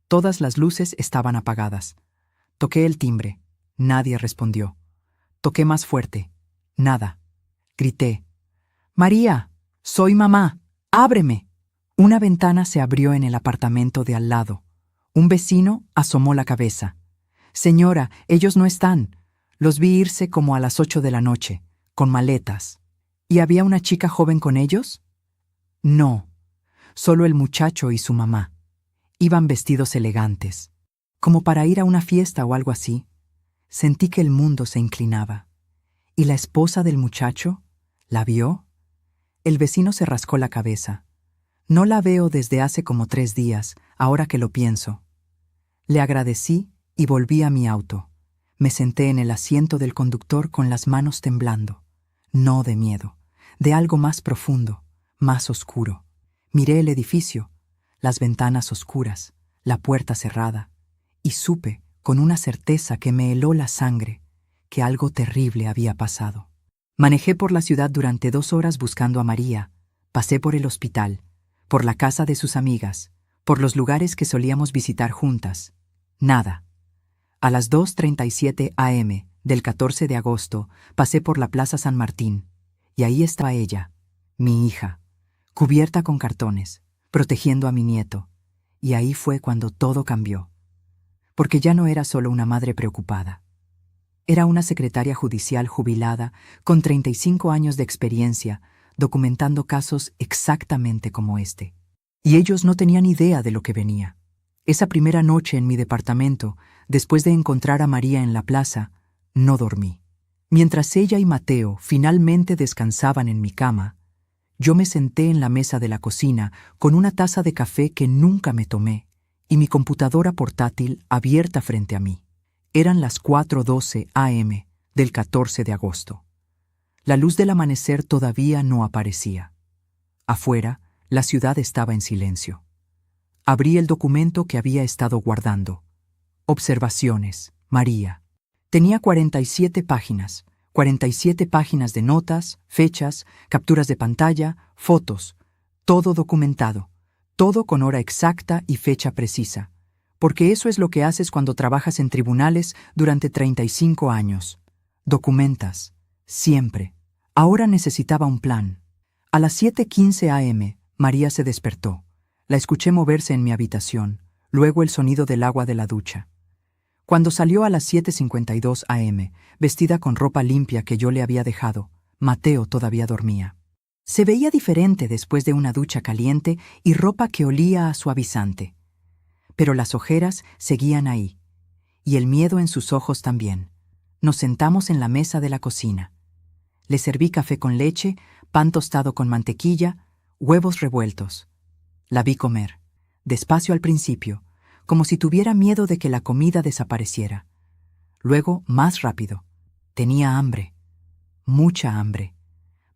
Todas las luces estaban apagadas. Toqué el timbre. Nadie respondió. Toqué más fuerte. Nada. Grité: «María, soy mamá. ¡Ábreme!». Una ventana se abrió en el apartamento de al lado. Un vecino asomó la cabeza. «Señora, ellos no están. Los vi irse como a las 8 de la noche, con maletas». «¿Y había una chica joven con ellos?». «No, solo el muchacho y su mamá. Iban vestidos elegantes, como para ir a una fiesta o algo así». Sentí que el mundo se inclinaba. ¿Y la esposa del muchacho? ¿La vio? El vecino se rascó la cabeza. «No la veo desde hace como 3 días, ahora que lo pienso». Le agradecí y volví a mi auto. Me senté en el asiento del conductor con las manos temblando. No de miedo, de algo más profundo, más oscuro. Miré el edificio, las ventanas oscuras, la puerta cerrada, y supe, con una certeza que me heló la sangre, que algo terrible había pasado. Manejé por la ciudad durante 2 horas buscando a María. Pasé por el hospital, por la casa de sus amigas, por los lugares que solíamos visitar juntas. Nada. A las 2:37 a.m., del 14 de agosto, pasé por la Plaza San Martín, y ahí estaba ella, mi hija, cubierta con cartones, protegiendo a mi nieto. Y ahí fue cuando todo cambió. Porque ya no era solo una madre preocupada. Era una secretaria judicial jubilada, con 35 años de experiencia, documentando casos exactamente como este. Y ellos no tenían idea de lo que venía. Esa primera noche en mi departamento, después de encontrar a María en la plaza, no dormí. Mientras ella y Mateo finalmente descansaban en mi cama, yo me senté en la mesa de la cocina con una taza de café que nunca me tomé y mi computadora portátil abierta frente a mí. Eran las 4:12 a.m. del 14 de agosto. La luz del amanecer todavía no aparecía. Afuera, la ciudad estaba en silencio. Abrí el documento que había estado guardando. Observaciones, María. Tenía 47 páginas. 47 páginas de notas, fechas, capturas de pantalla, fotos. Todo documentado. Todo con hora exacta y fecha precisa. Porque eso es lo que haces cuando trabajas en tribunales durante 35 años. Documentas. Siempre. Ahora necesitaba un plan. A las 7:15 a.m., María se despertó. La escuché moverse en mi habitación, luego el sonido del agua de la ducha. Cuando salió a las 7:52 a.m., vestida con ropa limpia que yo le había dejado, Mateo todavía dormía. Se veía diferente después de una ducha caliente y ropa que olía a suavizante. Pero las ojeras seguían ahí, y el miedo en sus ojos también. Nos sentamos en la mesa de la cocina. Le serví café con leche, pan tostado con mantequilla, huevos revueltos. La vi comer, despacio al principio, como si tuviera miedo de que la comida desapareciera. Luego, más rápido. Tenía hambre. Mucha hambre.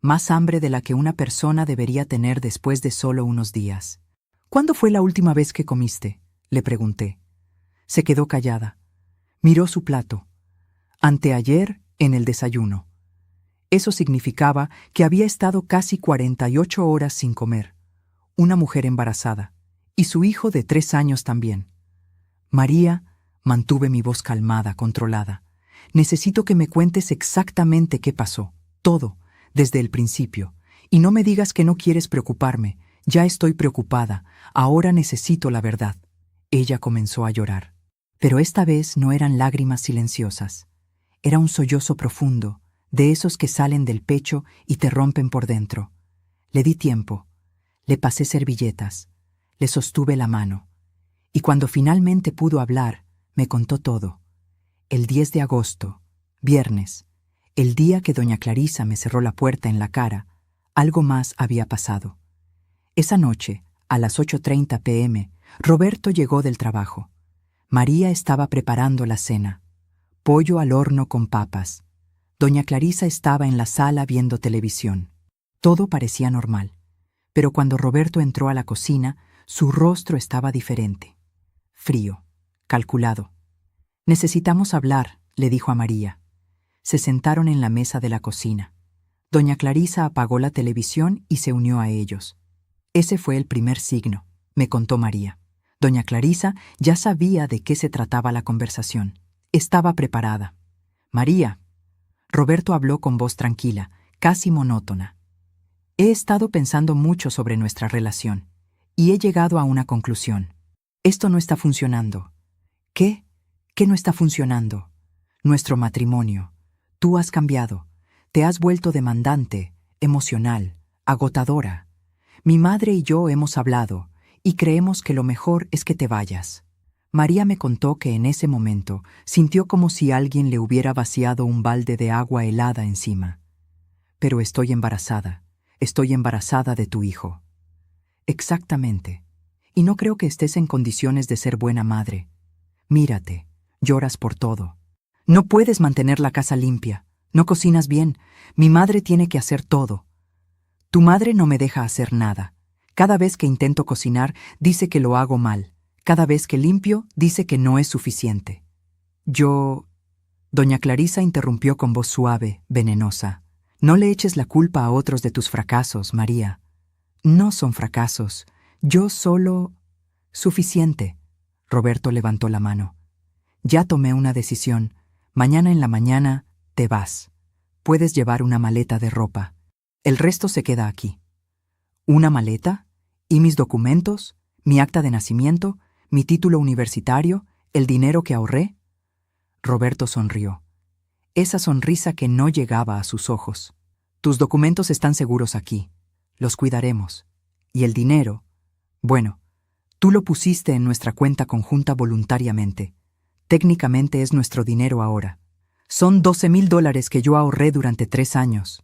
Más hambre de la que una persona debería tener después de solo unos días. ¿Cuándo fue la última vez que comiste?, le pregunté. Se quedó callada. Miró su plato. Anteayer, en el desayuno. Eso significaba que había estado casi 48 horas sin comer. Una mujer embarazada. Y su hijo de 3 años también. María, mantuve mi voz calmada, controlada. Necesito que me cuentes exactamente qué pasó. Todo, desde el principio. Y no me digas que no quieres preocuparme. Ya estoy preocupada. Ahora necesito la verdad. Ella comenzó a llorar. Pero esta vez no eran lágrimas silenciosas. Era un sollozo profundo, de esos que salen del pecho y te rompen por dentro. Le di tiempo. Le pasé servilletas. Le sostuve la mano. Y cuando finalmente pudo hablar, me contó todo. El 10 de agosto, viernes, el día que doña Clarisa me cerró la puerta en la cara, algo más había pasado. Esa noche, a las 8:30 p.m., Roberto llegó del trabajo. María estaba preparando la cena. Pollo al horno con papas. Doña Clarisa estaba en la sala viendo televisión. Todo parecía normal. Pero cuando Roberto entró a la cocina, su rostro estaba diferente. Frío, calculado. «Necesitamos hablar», le dijo a María. Se sentaron en la mesa de la cocina. Doña Clarisa apagó la televisión y se unió a ellos. Ese fue el primer signo, me contó María. Doña Clarisa ya sabía de qué se trataba la conversación. Estaba preparada. «María», Roberto habló con voz tranquila, casi monótona. «He estado pensando mucho sobre nuestra relación y he llegado a una conclusión. Esto no está funcionando». «¿Qué? ¿Qué no está funcionando?» «Nuestro matrimonio. Tú has cambiado. Te has vuelto demandante, emocional, agotadora. Mi madre y yo hemos hablado y creemos que lo mejor es que te vayas». María me contó que en ese momento sintió como si alguien le hubiera vaciado un balde de agua helada encima. «Pero estoy embarazada de tu hijo». «Exactamente. Y no creo que estés en condiciones de ser buena madre. Mírate, lloras por todo. No puedes mantener la casa limpia, no cocinas bien, mi madre tiene que hacer todo. Tu madre no me deja hacer nada. Cada vez que intento cocinar, dice que lo hago mal. Cada vez que limpio, dice que no es suficiente. Doña Clarisa interrumpió con voz suave, venenosa. «No le eches la culpa a otros de tus fracasos, María. No son fracasos. Yo solo... Suficiente». Roberto levantó la mano. «Ya tomé una decisión. Mañana en la mañana te vas. Puedes llevar una maleta de ropa. El resto se queda aquí. ¿Una maleta? ¿Y mis documentos? ¿Mi acta de nacimiento? ¿Mi título universitario? ¿El dinero que ahorré? Roberto sonrió. Esa sonrisa que no llegaba a sus ojos. Tus documentos están seguros aquí. Los cuidaremos. ¿Y el dinero? Bueno, tú lo pusiste en nuestra cuenta conjunta voluntariamente. Técnicamente es nuestro dinero ahora. Son $12,000 que yo ahorré durante 3 años.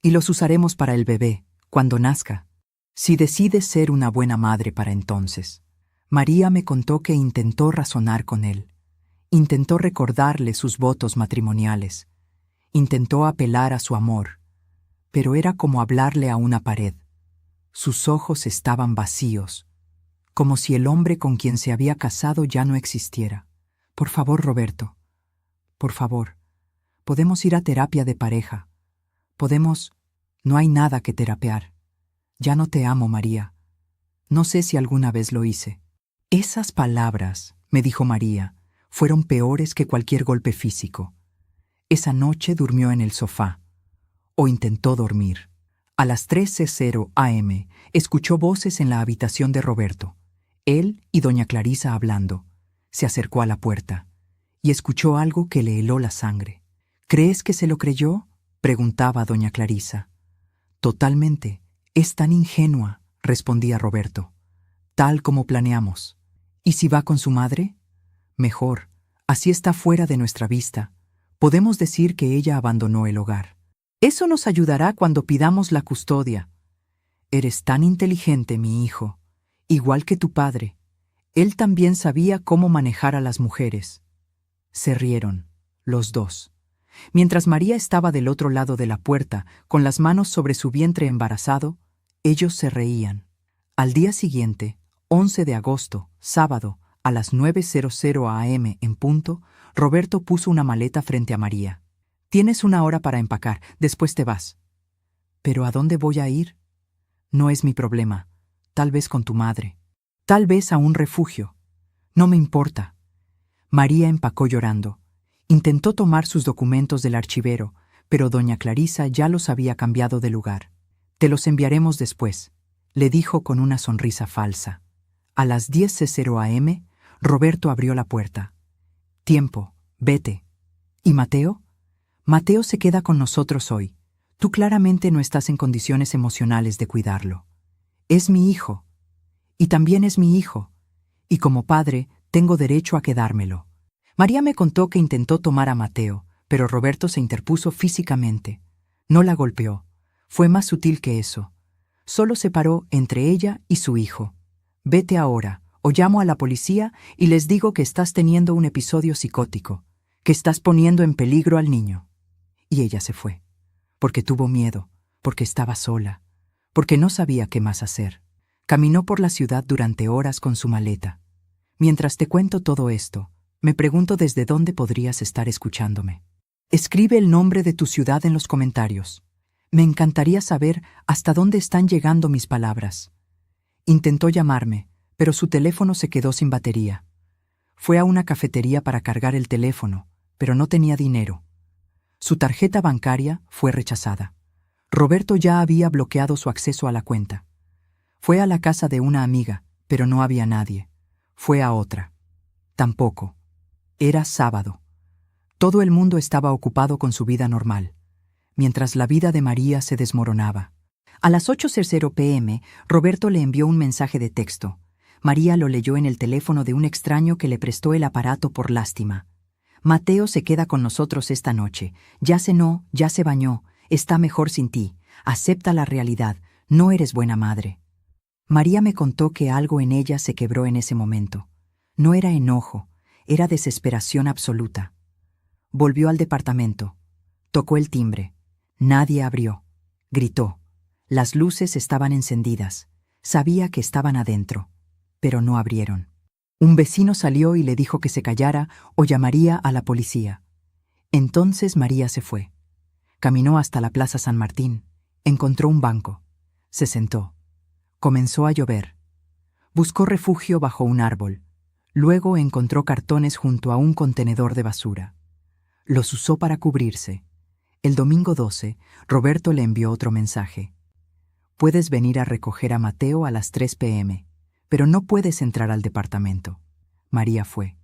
Y los usaremos para el bebé, cuando nazca. Si decides ser una buena madre para entonces. María me contó que intentó razonar con él. Intentó recordarle sus votos matrimoniales. Intentó apelar a su amor. Pero era como hablarle a una pared. Sus ojos estaban vacíos, como si el hombre con quien se había casado ya no existiera. Por favor, Roberto. Por favor. Podemos ir a terapia de pareja. Podemos... No hay nada que terapear. Ya no te amo, María. No sé si alguna vez lo hice. Esas palabras, me dijo María, fueron peores que cualquier golpe físico. Esa noche durmió en el sofá. O intentó dormir. A las 13:00 am, escuchó voces en la habitación de Roberto. Él y doña Clarisa hablando. Se acercó a la puerta. Y escuchó algo que le heló la sangre. ¿Crees que se lo creyó?, preguntaba doña Clarisa. Totalmente. Es tan ingenua, respondía Roberto. Tal como planeamos. ¿Y si va con su madre? Mejor. Así está fuera de nuestra vista. Podemos decir que ella abandonó el hogar. Eso nos ayudará cuando pidamos la custodia. Eres tan inteligente, mi hijo. Igual que tu padre. Él también sabía cómo manejar a las mujeres. Se rieron, los dos. Mientras María estaba del otro lado de la puerta, con las manos sobre su vientre embarazado, ellos se reían. Al día siguiente, 11 de agosto, sábado, a las 9:00 am en punto, Roberto puso una maleta frente a María. Tienes 1 hora para empacar, después te vas. ¿Pero a dónde voy a ir? No es mi problema. Tal vez con tu madre. Tal vez a un refugio. No me importa. María empacó llorando. Intentó tomar sus documentos del archivero, pero doña Clarisa ya los había cambiado de lugar. Te los enviaremos después, le dijo con una sonrisa falsa. A las 10:00 am, Roberto abrió la puerta. Tiempo, vete. ¿Y Mateo? Mateo se queda con nosotros hoy. Tú claramente no estás en condiciones emocionales de cuidarlo. Es mi hijo. Y también es mi hijo. Y como padre, tengo derecho a quedármelo. María me contó que intentó tomar a Mateo, pero Roberto se interpuso físicamente. No la golpeó. Fue más sutil que eso. Solo separó entre ella y su hijo. Vete ahora, o llamo a la policía y les digo que estás teniendo un episodio psicótico, que estás poniendo en peligro al niño. Y ella se fue, porque tuvo miedo, porque estaba sola, porque no sabía qué más hacer. Caminó por la ciudad durante horas con su maleta. Mientras te cuento todo esto, me pregunto desde dónde podrías estar escuchándome. Escribe el nombre de tu ciudad en los comentarios. Me encantaría saber hasta dónde están llegando mis palabras. Intentó llamarme, pero su teléfono se quedó sin batería. Fue a una cafetería para cargar el teléfono, pero no tenía dinero. Su tarjeta bancaria fue rechazada. Roberto ya había bloqueado su acceso a la cuenta. Fue a la casa de una amiga, pero no había nadie. Fue a otra. Tampoco. Era sábado. Todo el mundo estaba ocupado con su vida normal, mientras la vida de María se desmoronaba. A las 8:00 p.m., Roberto le envió un mensaje de texto. María lo leyó en el teléfono de un extraño que le prestó el aparato por lástima. Mateo se queda con nosotros esta noche. Ya cenó, ya se bañó. Está mejor sin ti. Acepta la realidad. No eres buena madre. María me contó que algo en ella se quebró en ese momento. No era enojo, era desesperación absoluta. Volvió al departamento. Tocó el timbre. Nadie abrió. Gritó. Las luces estaban encendidas. Sabía que estaban adentro, pero no abrieron. Un vecino salió y le dijo que se callara o llamaría a la policía. Entonces María se fue. Caminó hasta la Plaza San Martín. Encontró un banco. Se sentó. Comenzó a llover. Buscó refugio bajo un árbol. Luego encontró cartones junto a un contenedor de basura. Los usó para cubrirse. El domingo 12, Roberto le envió otro mensaje. Puedes venir a recoger a Mateo a las 3 p.m., pero no puedes entrar al departamento. María fue.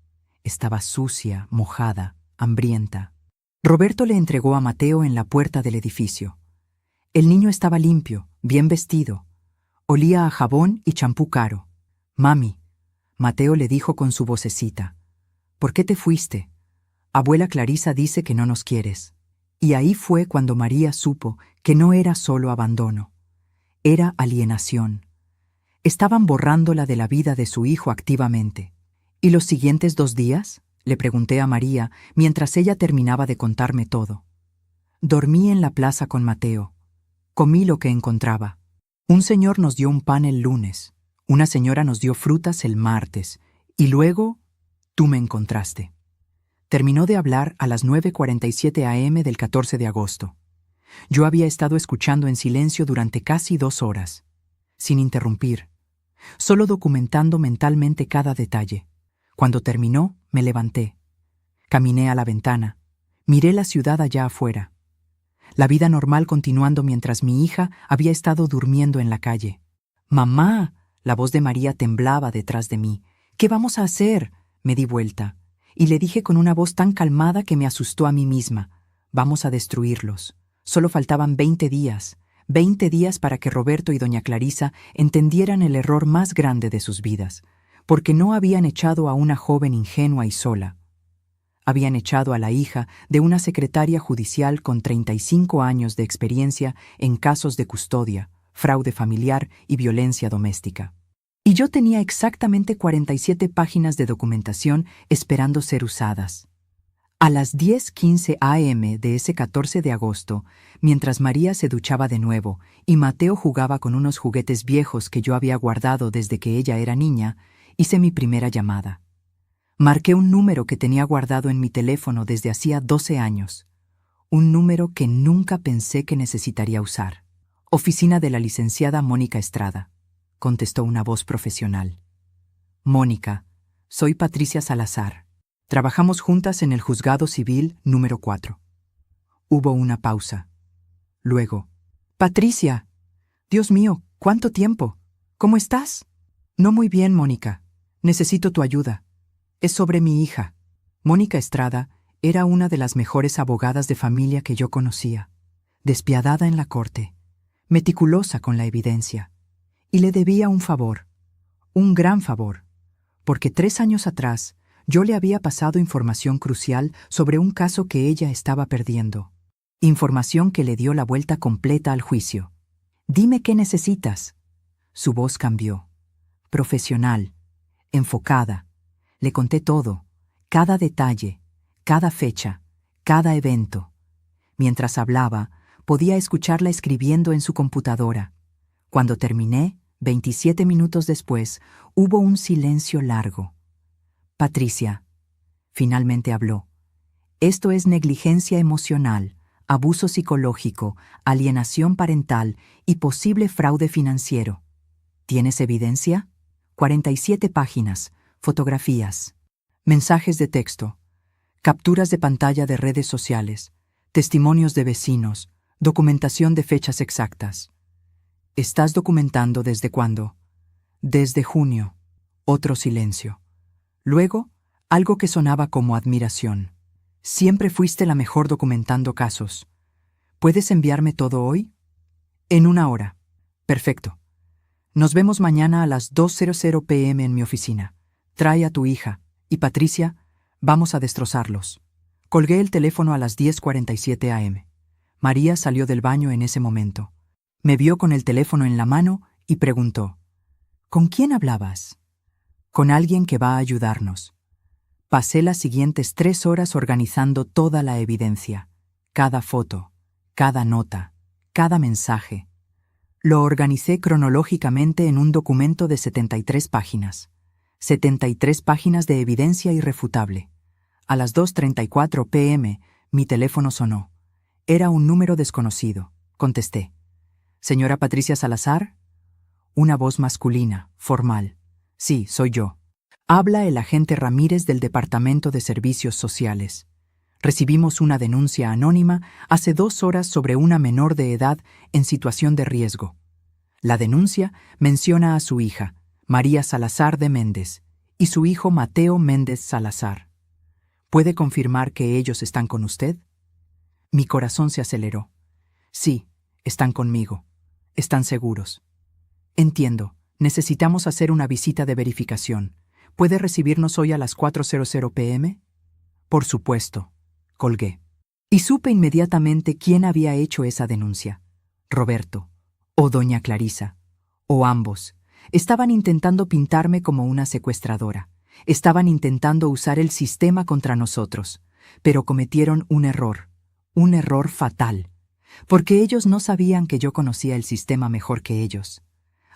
Estaba sucia, mojada, hambrienta. Roberto le entregó a Mateo en la puerta del edificio. El niño estaba limpio, bien vestido. Olía a jabón y champú caro. Mami, Mateo le dijo con su vocecita, ¿por qué te fuiste? Abuela Clarisa dice que no nos quieres. Y ahí fue cuando María supo que no era solo abandono. Era alienación. Estaban borrándola de la vida de su hijo activamente. ¿Y los siguientes 2 días? Le pregunté a María mientras ella terminaba de contarme todo. Dormí en la plaza con Mateo. Comí lo que encontraba. Un señor nos dio un pan el lunes, una señora nos dio frutas el martes, y luego tú me encontraste. Terminó de hablar a las 9:47 a.m. del 14 de agosto. Yo había estado escuchando en silencio durante casi 2 horas, sin interrumpir, solo documentando mentalmente cada detalle. Cuando terminó, me levanté. Caminé a la ventana. Miré la ciudad allá afuera. La vida normal continuando mientras mi hija había estado durmiendo en la calle. «¡Mamá!», la voz de María temblaba detrás de mí. «¿Qué vamos a hacer?». Me di vuelta, y le dije con una voz tan calmada que me asustó a mí misma. «Vamos a destruirlos». Solo faltaban 20 días. 20 días para que Roberto y doña Clarisa entendieran el error más grande de sus vidas, porque no habían echado a una joven ingenua y sola. Habían echado a la hija de una secretaria judicial con 35 años de experiencia en casos de custodia, fraude familiar y violencia doméstica. Y yo tenía exactamente 47 páginas de documentación esperando ser usadas. A las 10:15 a.m. de ese 14 de agosto, mientras María se duchaba de nuevo y Mateo jugaba con unos juguetes viejos que yo había guardado desde que ella era niña, hice mi primera llamada. Marqué un número que tenía guardado en mi teléfono desde hacía 12 años. Un número que nunca pensé que necesitaría usar. «Oficina de la licenciada Mónica Estrada», contestó una voz profesional. «Mónica, soy Patricia Salazar. Trabajamos juntas en el Juzgado Civil número 4. Hubo una pausa. Luego, «Patricia, Dios mío, ¿cuánto tiempo? ¿Cómo estás?» «No muy bien, Mónica. Necesito tu ayuda. Es sobre mi hija». Mónica Estrada era una de las mejores abogadas de familia que yo conocía, despiadada en la corte, meticulosa con la evidencia, y le debía un favor, un gran favor, porque 3 años atrás yo le había pasado información crucial sobre un caso que ella estaba perdiendo, información que le dio la vuelta completa al juicio. «Dime qué necesitas». Su voz cambió, profesional, enfocada. Le conté todo, cada detalle, cada fecha, cada evento. Mientras hablaba, podía escucharla escribiendo en su computadora. Cuando terminé, 27 minutos después, hubo un silencio largo. «Patricia», finalmente habló, «esto es negligencia emocional, abuso psicológico, alienación parental y posible fraude financiero. ¿Tienes evidencia?». 47 páginas, fotografías, mensajes de texto, capturas de pantalla de redes sociales, testimonios de vecinos, documentación de fechas exactas. «¿Estás documentando desde cuándo?» «Desde junio». Otro silencio. Luego, algo que sonaba como admiración. «Siempre fuiste la mejor documentando casos. ¿Puedes enviarme todo hoy?». «En 1 hora». «Perfecto. Nos vemos mañana a las 2:00 p.m. en mi oficina. Trae a tu hija. Y Patricia, vamos a destrozarlos». Colgué el teléfono a las 10:47 a.m. María salió del baño en ese momento. Me vio con el teléfono en la mano y preguntó, «¿Con quién hablabas?». «Con alguien que va a ayudarnos». Pasé las siguientes 3 horas organizando toda la evidencia, cada foto, cada nota, cada mensaje. Lo organicé cronológicamente en un documento de 73 páginas. 73 páginas de evidencia irrefutable. A las 2:34 p.m. mi teléfono sonó. Era un número desconocido. Contesté. «¿Señora Patricia Salazar?». Una voz masculina, formal. «Sí, soy yo». «Habla el agente Ramírez del Departamento de Servicios Sociales». Recibimos una denuncia anónima hace 2 horas sobre una menor de edad en situación de riesgo. La denuncia menciona a su hija, María Salazar de Méndez, y su hijo Mateo Méndez Salazar. ¿Puede confirmar que ellos están con usted? Mi corazón se aceleró. Sí, están conmigo. Están seguros. Entiendo. Necesitamos hacer una visita de verificación. ¿Puede recibirnos hoy a las 4:00 p.m.? Por supuesto. Colgué. Y supe inmediatamente quién había hecho esa denuncia. Roberto. O doña Clarisa. O ambos. Estaban intentando pintarme como una secuestradora. Estaban intentando usar el sistema contra nosotros. Pero cometieron un error fatal. Porque ellos no sabían que yo conocía el sistema mejor que ellos.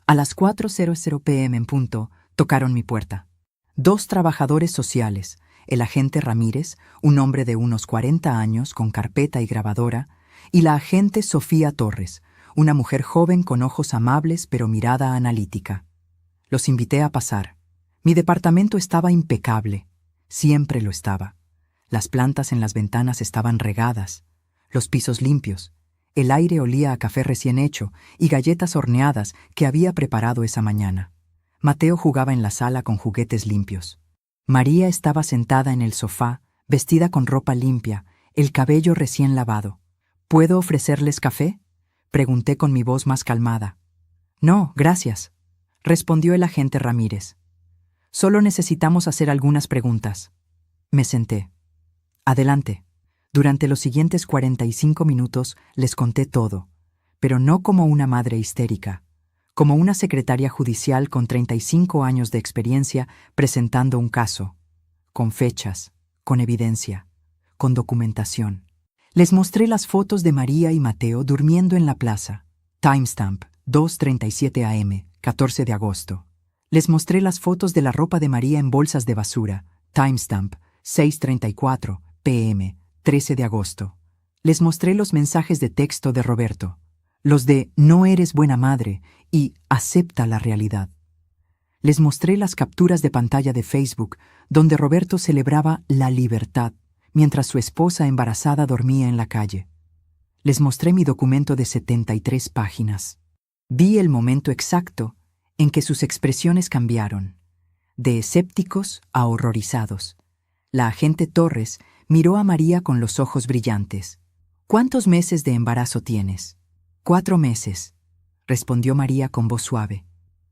A las 4:00 p.m. en punto, tocaron mi puerta. 2 trabajadores sociales, el agente Ramírez, un hombre de unos 40 años con carpeta y grabadora, y la agente Sofía Torres, una mujer joven con ojos amables pero mirada analítica. Los invité a pasar. Mi departamento estaba impecable. Siempre lo estaba. Las plantas en las ventanas estaban regadas, los pisos limpios. El aire olía a café recién hecho y galletas horneadas que había preparado esa mañana. Mateo jugaba en la sala con juguetes limpios. María estaba sentada en el sofá, vestida con ropa limpia, el cabello recién lavado. ¿Puedo ofrecerles café?, pregunté con mi voz más calmada. No, gracias, respondió el agente Ramírez. Solo necesitamos hacer algunas preguntas. Me senté. Adelante. Durante los siguientes 45 minutos les conté todo, pero no como una madre histérica, como una secretaria judicial con 35 años de experiencia presentando un caso, con fechas, con evidencia, con documentación. Les mostré las fotos de María y Mateo durmiendo en la plaza. Timestamp, 2:37 a.m., 14 de agosto. Les mostré las fotos de la ropa de María en bolsas de basura. Timestamp, 6:34 p.m., 13 de agosto. Les mostré los mensajes de texto de Roberto, los de «No eres buena madre» y «Acepta la realidad». Les mostré las capturas de pantalla de Facebook, donde Roberto celebraba la libertad, mientras su esposa embarazada dormía en la calle. Les mostré mi documento de 73 páginas. Vi el momento exacto en que sus expresiones cambiaron, de escépticos a horrorizados. La agente Torres miró a María con los ojos brillantes. «¿Cuántos meses de embarazo tienes?» 4 meses, respondió María con voz suave.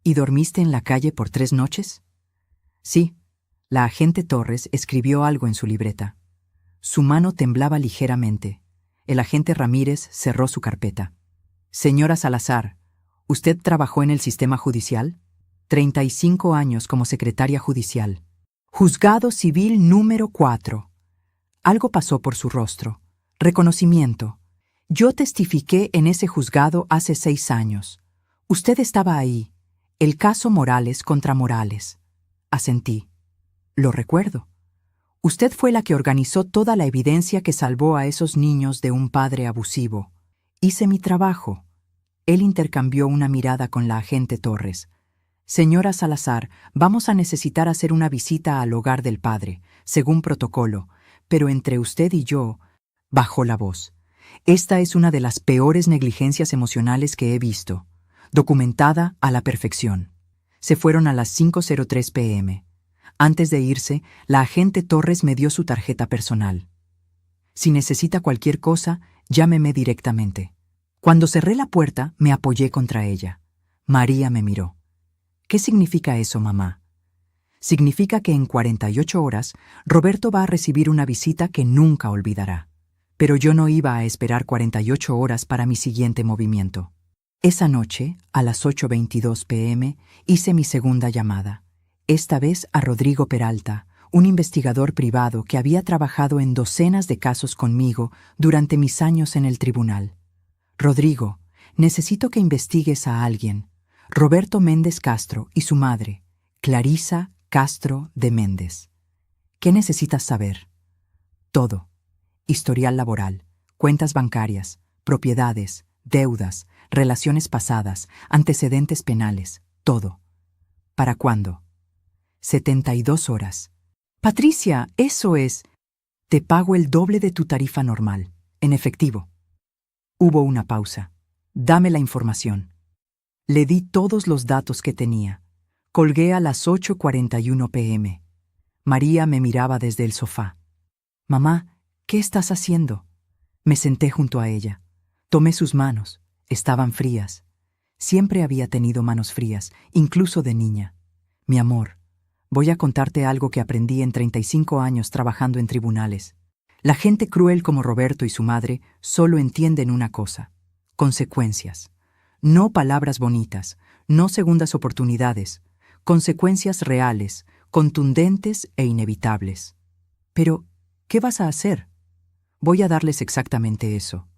¿Y dormiste en la calle por 3 noches? Sí, la agente Torres escribió algo en su libreta. Su mano temblaba ligeramente. El agente Ramírez cerró su carpeta. Señora Salazar, ¿usted trabajó en el sistema judicial? 35 años como secretaria judicial. Juzgado Civil número 4. Algo pasó por su rostro. Reconocimiento. Yo testifiqué en ese juzgado hace 6 años. Usted estaba ahí. El caso Morales contra Morales. Asentí. Lo recuerdo. Usted fue la que organizó toda la evidencia que salvó a esos niños de un padre abusivo. Hice mi trabajo. Él intercambió una mirada con la agente Torres. Señora Salazar, vamos a necesitar hacer una visita al hogar del padre, según protocolo, pero entre usted y yo, bajó la voz. Esta es una de las peores negligencias emocionales que he visto, documentada a la perfección. Se fueron a las 5:03 p.m. Antes de irse, la agente Torres me dio su tarjeta personal. Si necesita cualquier cosa, llámeme directamente. Cuando cerré la puerta, me apoyé contra ella. María me miró. ¿Qué significa eso, mamá? Significa que en 48 horas, Roberto va a recibir una visita que nunca olvidará. Pero yo no iba a esperar 48 horas para mi siguiente movimiento. Esa noche, a las 8:22 p.m., hice mi segunda llamada. Esta vez a Rodrigo Peralta, un investigador privado que había trabajado en docenas de casos conmigo durante mis años en el tribunal. Rodrigo, necesito que investigues a alguien. Roberto Méndez Castro y su madre, Clarisa Castro de Méndez. ¿Qué necesitas saber? Todo. Historial laboral, cuentas bancarias, propiedades, deudas, relaciones pasadas, antecedentes penales, todo. ¿Para cuándo? 72 horas. Patricia, eso es. Te pago el doble de tu tarifa normal, en efectivo. Hubo una pausa. Dame la información. Le di todos los datos que tenía. Colgué a las 8:41 p.m. María me miraba desde el sofá. Mamá, ¿qué estás haciendo? Me senté junto a ella. Tomé sus manos. Estaban frías. Siempre había tenido manos frías, incluso de niña. Mi amor, voy a contarte algo que aprendí en 35 años trabajando en tribunales. La gente cruel como Roberto y su madre solo entienden una cosa: consecuencias. No palabras bonitas, no segundas oportunidades, consecuencias reales, contundentes e inevitables. Pero, ¿qué vas a hacer? Voy a darles exactamente eso.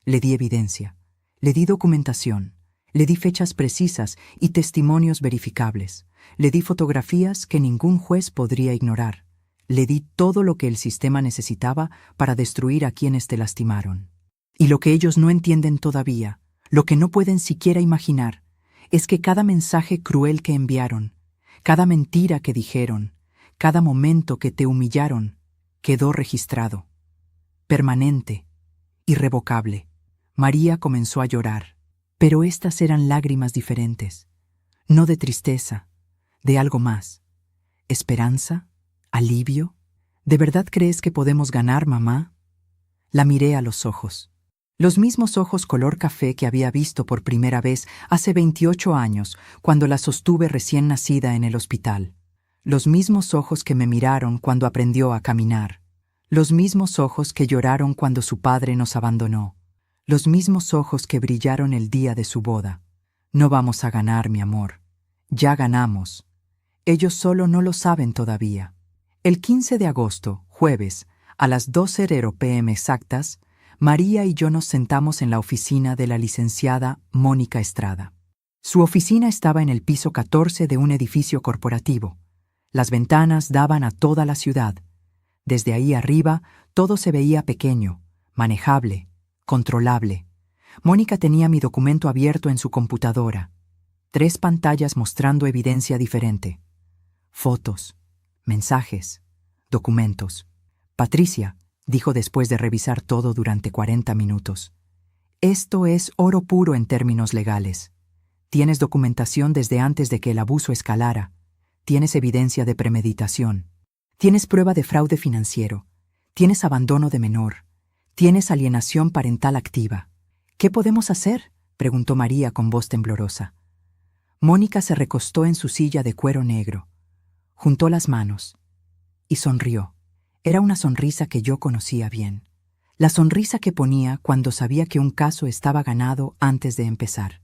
Le di evidencia, le di documentación, le di fechas precisas y testimonios verificables, le di fotografías que ningún juez podría ignorar, le di todo lo que el sistema necesitaba para destruir a quienes te lastimaron. Y lo que ellos no entienden todavía, lo que no pueden siquiera imaginar, es que cada mensaje cruel que enviaron, cada mentira que dijeron, cada momento que te humillaron, quedó registrado. Permanente, irrevocable. María comenzó a llorar, pero estas eran lágrimas diferentes, no de tristeza, de algo más. ¿Esperanza? ¿Alivio? ¿De verdad crees que podemos ganar, mamá? La miré a los ojos. Los mismos ojos color café que había visto por primera vez hace 28 años, cuando la sostuve recién nacida en el hospital. Los mismos ojos que me miraron cuando aprendió a caminar. Los mismos ojos que lloraron cuando su padre nos abandonó. Los mismos ojos que brillaron el día de su boda. No vamos a ganar, mi amor. Ya ganamos. Ellos solo no lo saben todavía. El 15 de agosto, jueves, a las 12:00 p.m. exactas, María y yo nos sentamos en la oficina de la licenciada Mónica Estrada. Su oficina estaba en el piso 14 de un edificio corporativo. Las ventanas daban a toda la ciudad. Desde ahí arriba, todo se veía pequeño, manejable, controlable. Mónica tenía mi documento abierto en su computadora. 3 pantallas mostrando evidencia diferente. Fotos, mensajes, documentos. Patricia, dijo después de revisar todo durante 40 minutos. Esto es oro puro en términos legales. Tienes documentación desde antes de que el abuso escalara. Tienes evidencia de premeditación. Tienes prueba de fraude financiero. Tienes abandono de menor. Tienes alienación parental activa. ¿Qué podemos hacer?, preguntó María con voz temblorosa. Mónica se recostó en su silla de cuero negro. Juntó las manos y sonrió. Era una sonrisa que yo conocía bien. La sonrisa que ponía cuando sabía que un caso estaba ganado antes de empezar.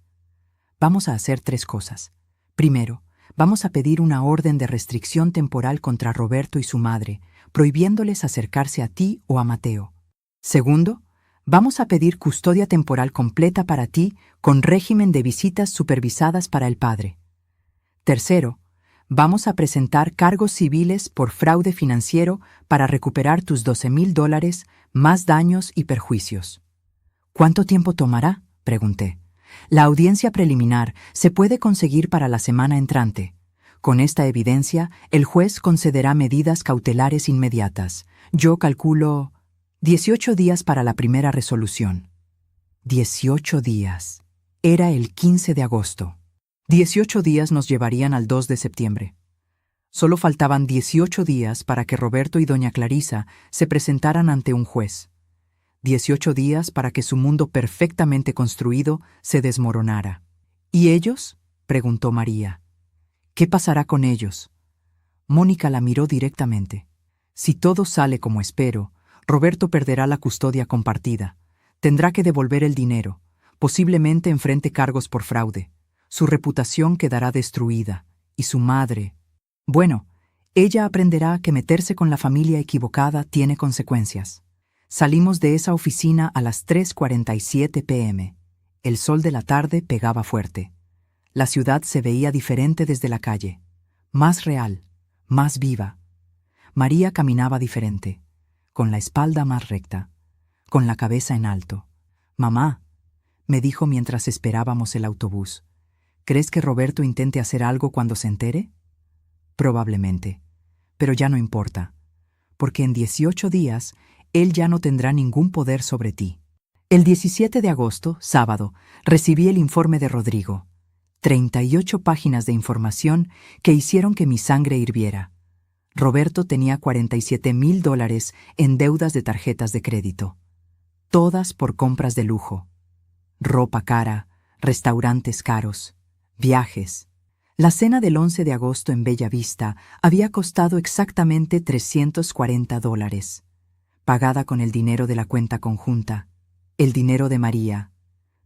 Vamos a hacer 3 cosas. Primero, vamos a pedir una orden de restricción temporal contra Roberto y su madre, prohibiéndoles acercarse a ti o a Mateo. Segundo, vamos a pedir custodia temporal completa para ti con régimen de visitas supervisadas para el padre. Tercero, vamos a presentar cargos civiles por fraude financiero para recuperar tus $12,000 más daños y perjuicios. ¿Cuánto tiempo tomará?, pregunté. La audiencia preliminar se puede conseguir para la semana entrante. Con esta evidencia, el juez concederá medidas cautelares inmediatas. Yo calculo 18 días para la primera resolución. 18 días. Era el 15 de agosto. 18 días nos llevarían al 2 de septiembre. Solo faltaban 18 días para que Roberto y doña Clarisa se presentaran ante un juez. 18 días para que su mundo perfectamente construido se desmoronara. ¿Y ellos?, preguntó María. ¿Qué pasará con ellos? Mónica la miró directamente. Si todo sale como espero, Roberto perderá la custodia compartida. Tendrá que devolver el dinero. Posiblemente enfrente cargos por fraude. Su reputación quedará destruida. Y su madre. Bueno, ella aprenderá que meterse con la familia equivocada tiene consecuencias. Salimos de esa oficina a las 3:47 p.m. El sol de la tarde pegaba fuerte. La ciudad se veía diferente desde la calle. Más real, más viva. María caminaba diferente, con la espalda más recta, con la cabeza en alto. «Mamá», me dijo mientras esperábamos el autobús, «¿crees que Roberto intente hacer algo cuando se entere?» Probablemente, pero ya no importa. porque en 18 días él ya no tendrá ningún poder sobre ti. El 17 de agosto, sábado, recibí el informe de Rodrigo. 38 páginas de información que hicieron que mi sangre hirviera. Roberto tenía $47,000 en deudas de tarjetas de crédito. Todas por compras de lujo. Ropa cara, restaurantes caros, viajes. La cena del 11 de agosto en Bella Vista había costado exactamente $340, pagada con el dinero de la cuenta conjunta, el dinero de María.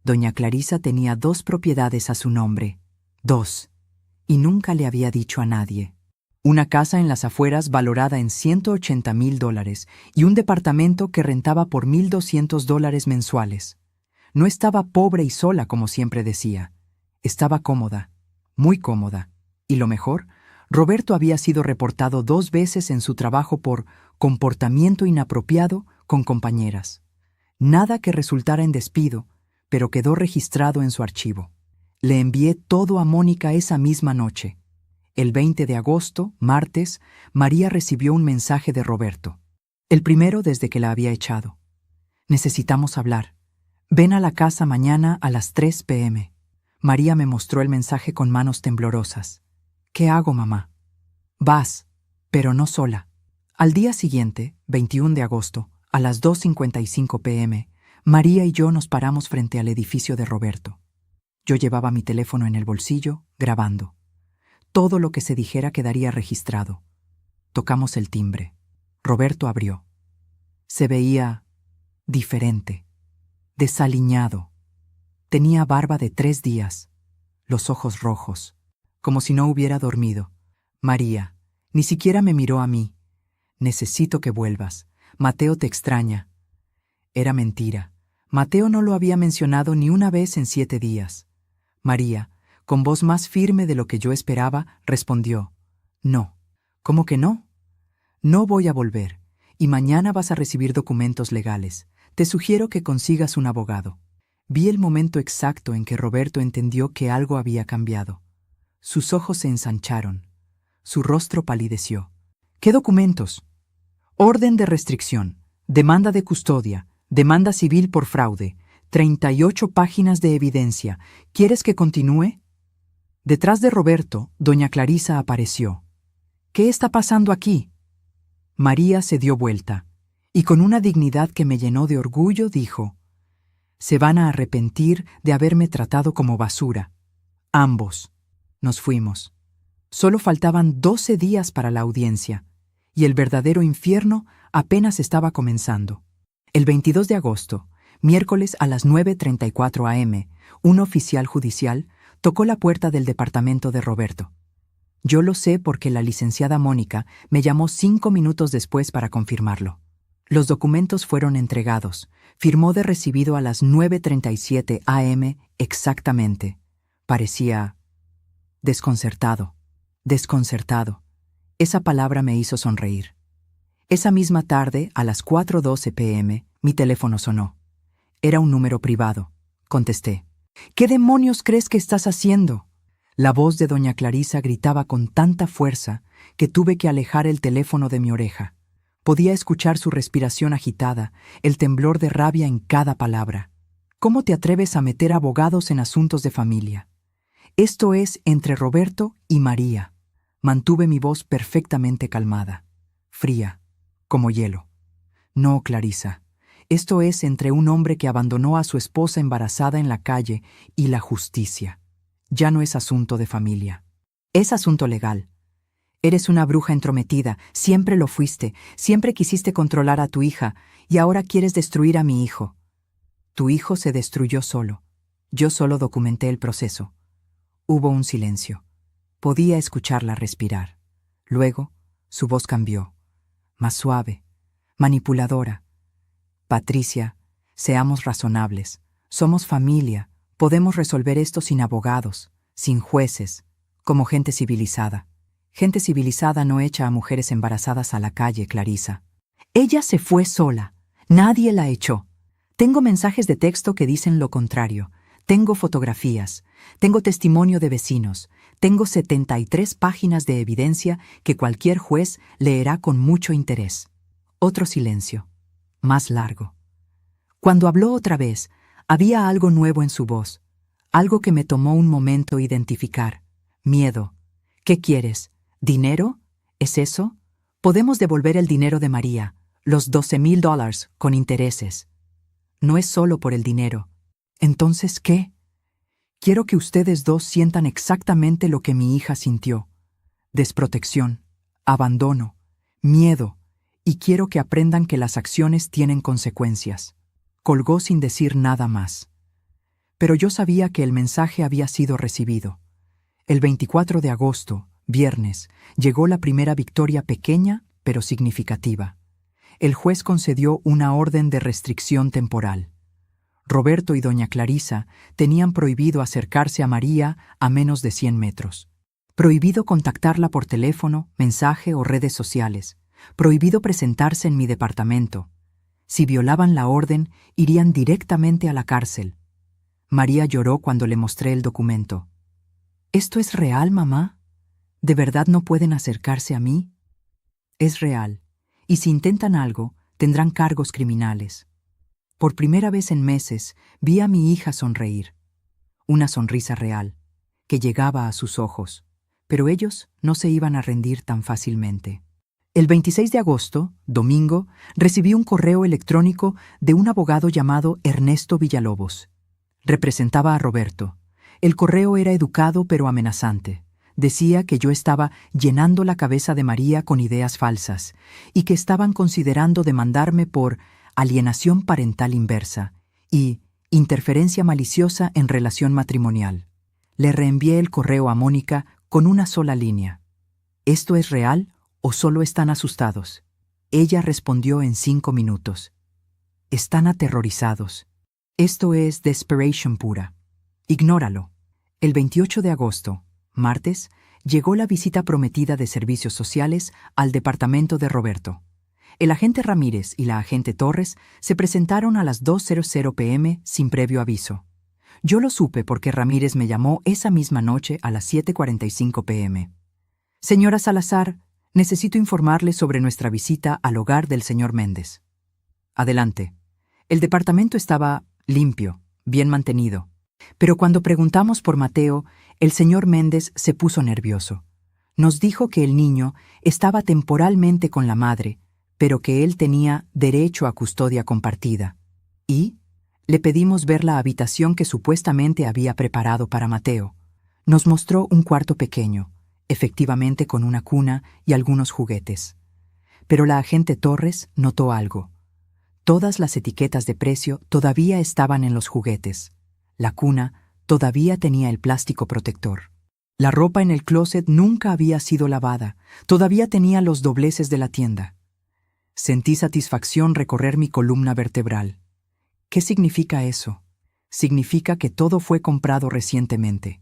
Doña Clarisa tenía 2 propiedades a su nombre, 2, y nunca le había dicho a nadie. Una casa en las afueras valorada en $180,000 y un departamento que rentaba por $1,200 mensuales. No estaba pobre y sola como siempre decía. Estaba cómoda, muy cómoda. Y lo mejor, Roberto había sido reportado 2 veces en su trabajo por comportamiento inapropiado con compañeras. Nada que resultara en despido, pero quedó registrado en su archivo. Le envié todo a Mónica esa misma noche. El 20 de agosto, martes, María recibió un mensaje de Roberto. El primero desde que la había echado. Necesitamos hablar. Ven a la casa mañana a las 3 p.m. María me mostró el mensaje con manos temblorosas. ¿Qué hago, mamá? Vas, pero no sola. Al día siguiente, 21 de agosto, a las 2:55 p.m., María y yo nos paramos frente al edificio de Roberto. Yo llevaba mi teléfono en el bolsillo, grabando. Todo lo que se dijera quedaría registrado. Tocamos el timbre. Roberto abrió. Se veía diferente, desaliñado. Tenía barba de 3 días, los ojos rojos, como si no hubiera dormido. María, ni siquiera me miró a mí. Necesito que vuelvas. Mateo te extraña. Era mentira. Mateo no lo había mencionado ni una vez en 7 días. María, con voz más firme de lo que yo esperaba, respondió: No. ¿Cómo que no? No voy a volver, y mañana vas a recibir documentos legales. Te sugiero que consigas un abogado. Vi el momento exacto en que Roberto entendió que algo había cambiado. Sus ojos se ensancharon. Su rostro palideció. ¿Qué documentos? Orden de restricción, demanda de custodia, demanda civil por fraude, 38 páginas de evidencia. ¿Quieres que continúe? Detrás de Roberto, doña Clarisa apareció. ¿Qué está pasando aquí? María se dio vuelta, y con una dignidad que me llenó de orgullo dijo: Se van a arrepentir de haberme tratado como basura. Ambos. Nos fuimos. Solo faltaban 12 días para la audiencia, y el verdadero infierno apenas estaba comenzando. El 22 de agosto, miércoles a las 9:34 a.m., un oficial judicial tocó la puerta del departamento de Roberto. Yo lo sé porque la licenciada Mónica me llamó 5 minutos después para confirmarlo. Los documentos fueron entregados. Firmó de recibido a las 9:37 a.m. exactamente. Parecía desconcertado. Desconcertado. Esa palabra me hizo sonreír. Esa misma tarde, a las 4:12 p.m., mi teléfono sonó. Era un número privado. Contesté. ¿Qué demonios crees que estás haciendo? La voz de doña Clarisa gritaba con tanta fuerza que tuve que alejar el teléfono de mi oreja. Podía escuchar su respiración agitada, el temblor de rabia en cada palabra. ¿Cómo te atreves a meter abogados en asuntos de familia? Esto es entre Roberto y María. Mantuve mi voz perfectamente calmada, fría, como hielo. No, Clarisa. Esto es entre un hombre que abandonó a su esposa embarazada en la calle y la justicia. Ya no es asunto de familia. Es asunto legal. Eres una bruja entrometida, siempre lo fuiste, siempre quisiste controlar a tu hija y ahora quieres destruir a mi hijo. Tu hijo se destruyó solo. Yo solo documenté el proceso. Hubo un silencio. Podía escucharla respirar. Luego, su voz cambió, más suave, manipuladora. Patricia, seamos razonables. Somos familia. Podemos resolver esto sin abogados, sin jueces, como gente civilizada. Gente civilizada no echa a mujeres embarazadas a la calle, Clarisa. Ella se fue sola. Nadie la echó. Tengo mensajes de texto que dicen lo contrario. Tengo fotografías. Tengo testimonio de vecinos. Tengo 73 páginas de evidencia que cualquier juez leerá con mucho interés. Otro silencio, más largo. Cuando habló otra vez, había algo nuevo en su voz, algo que me tomó un momento identificar. Miedo. ¿Qué quieres? ¿Dinero? ¿Es eso? Podemos devolver el dinero de María, los $12,000, con intereses. No es solo por el dinero. ¿Entonces qué? Quiero que ustedes dos sientan exactamente lo que mi hija sintió. Desprotección, abandono, miedo, y quiero que aprendan que las acciones tienen consecuencias. Colgó sin decir nada más. Pero yo sabía que el mensaje había sido recibido. El 24 de agosto, viernes, llegó la primera victoria pequeña, pero significativa. El juez concedió una orden de restricción temporal. Roberto y doña Clarisa tenían prohibido acercarse a María a menos de 100 metros. Prohibido contactarla por teléfono, mensaje o redes sociales. Prohibido presentarse en mi departamento. Si violaban la orden, irían directamente a la cárcel. María lloró cuando le mostré el documento. ¿Esto es real, mamá? ¿De verdad no pueden acercarse a mí? Es real, y si intentan algo, tendrán cargos criminales. Por primera vez en meses, vi a mi hija sonreír. Una sonrisa real, que llegaba a sus ojos, pero ellos no se iban a rendir tan fácilmente. El 26 de agosto, domingo, recibí un correo electrónico de un abogado llamado Ernesto Villalobos. Representaba a Roberto. El correo era educado pero amenazante. Decía que yo estaba llenando la cabeza de María con ideas falsas y que estaban considerando demandarme por alienación parental inversa y interferencia maliciosa en relación matrimonial. Le reenvié el correo a Mónica con una sola línea. ¿Esto es real o solo están asustados? Ella respondió en 5 minutos. Están aterrorizados. Esto es desperation pura. Ignóralo. El 28 de agosto, martes, llegó la visita prometida de servicios sociales al departamento de Roberto. El agente Ramírez y la agente Torres se presentaron a las 2:00 p.m. sin previo aviso. Yo lo supe porque Ramírez me llamó esa misma noche a las 7:45 p.m. Señora Salazar, necesito informarle sobre nuestra visita al hogar del señor Méndez. Adelante. El departamento estaba limpio, bien mantenido. Pero cuando preguntamos por Mateo, el señor Méndez se puso nervioso. Nos dijo que el niño estaba temporalmente con la madre, pero que él tenía derecho a custodia compartida. Y le pedimos ver la habitación que supuestamente había preparado para Mateo. Nos mostró un cuarto pequeño, efectivamente con una cuna y algunos juguetes. Pero la agente Torres notó algo. Todas las etiquetas de precio todavía estaban en los juguetes. La cuna todavía tenía el plástico protector. La ropa en el closet nunca había sido lavada, todavía tenía los dobleces de la tienda. Sentí satisfacción recorrer mi columna vertebral. ¿Qué significa eso? Significa que todo fue comprado recientemente,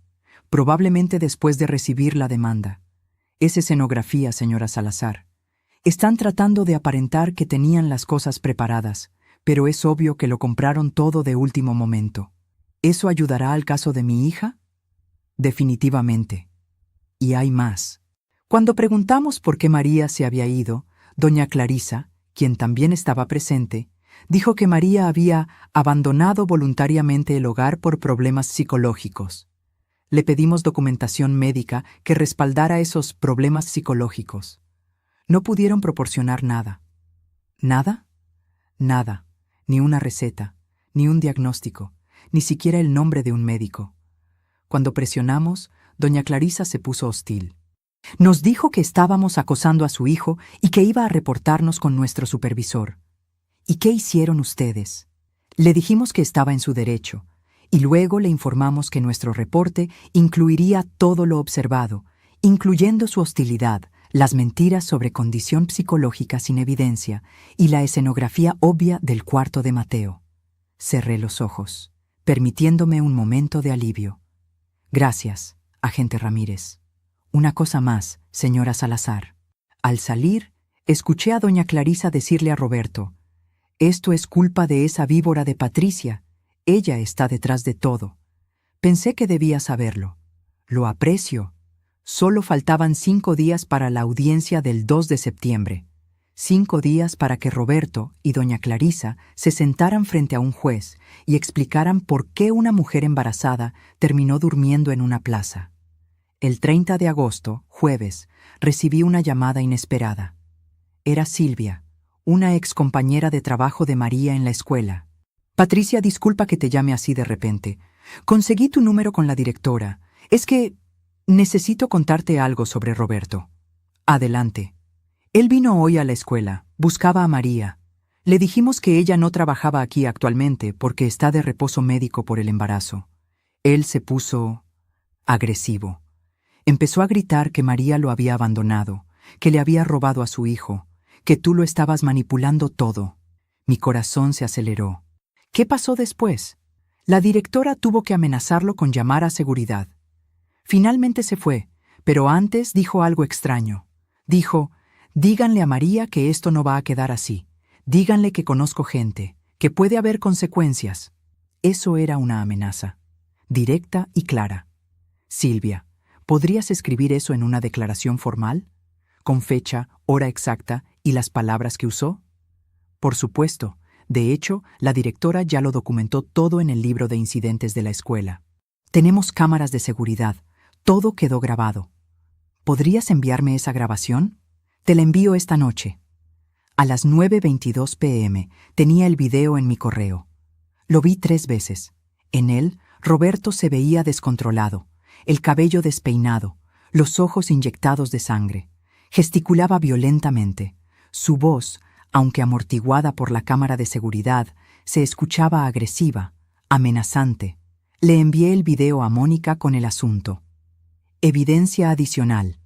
probablemente después de recibir la demanda. Es escenografía, señora Salazar. Están tratando de aparentar que tenían las cosas preparadas, pero es obvio que lo compraron todo de último momento. ¿Eso ayudará al caso de mi hija? Definitivamente. Y hay más. Cuando preguntamos por qué María se había ido, doña Clarisa, quien también estaba presente, dijo que María había abandonado voluntariamente el hogar por problemas psicológicos. Le pedimos documentación médica que respaldara esos problemas psicológicos. No pudieron proporcionar nada. ¿Nada? Nada. Ni una receta, ni un diagnóstico, ni siquiera el nombre de un médico. Cuando presionamos, doña Clarisa se puso hostil. Nos dijo que estábamos acosando a su hijo y que iba a reportarnos con nuestro supervisor. ¿Y qué hicieron ustedes? Le dijimos que estaba en su derecho, y luego le informamos que nuestro reporte incluiría todo lo observado, incluyendo su hostilidad, las mentiras sobre condición psicológica sin evidencia y la escenografía obvia del cuarto de Mateo. Cerré los ojos, permitiéndome un momento de alivio. Gracias, agente Ramírez. Una cosa más, señora Salazar. Al salir, escuché a doña Clarisa decirle a Roberto, «Esto es culpa de esa víbora de Patricia. Ella está detrás de todo». Pensé que debía saberlo. Lo aprecio. Solo faltaban 5 días para la audiencia del 2 de septiembre. 5 días para que Roberto y doña Clarisa se sentaran frente a un juez y explicaran por qué una mujer embarazada terminó durmiendo en una plaza. El 30 de agosto, jueves, recibí una llamada inesperada. Era Silvia, una excompañera de trabajo de María en la escuela. Patricia, disculpa que te llame así de repente. Conseguí tu número con la directora. Es que necesito contarte algo sobre Roberto. Adelante. Él vino hoy a la escuela, buscaba a María. Le dijimos que ella no trabajaba aquí actualmente porque está de reposo médico por el embarazo. Él se puso agresivo. Empezó a gritar que María lo había abandonado, que le había robado a su hijo, que tú lo estabas manipulando todo. Mi corazón se aceleró. ¿Qué pasó después? La directora tuvo que amenazarlo con llamar a seguridad. Finalmente se fue, pero antes dijo algo extraño. Dijo: díganle a María que esto no va a quedar así. Díganle que conozco gente, que puede haber consecuencias. Eso era una amenaza, directa y clara. Silvia, ¿podrías escribir eso en una declaración formal? ¿Con fecha, hora exacta y las palabras que usó? Por supuesto. De hecho, la directora ya lo documentó todo en el libro de incidentes de la escuela. Tenemos cámaras de seguridad. Todo quedó grabado. ¿Podrías enviarme esa grabación? Te la envío esta noche. A las 9:22 p.m. tenía el video en mi correo. Lo vi 3 veces. En él, Roberto se veía descontrolado, el cabello despeinado, los ojos inyectados de sangre. Gesticulaba violentamente. Su voz, aunque amortiguada por la cámara de seguridad, se escuchaba agresiva, amenazante. Le envié el video a Mónica con el asunto. Evidencia adicional.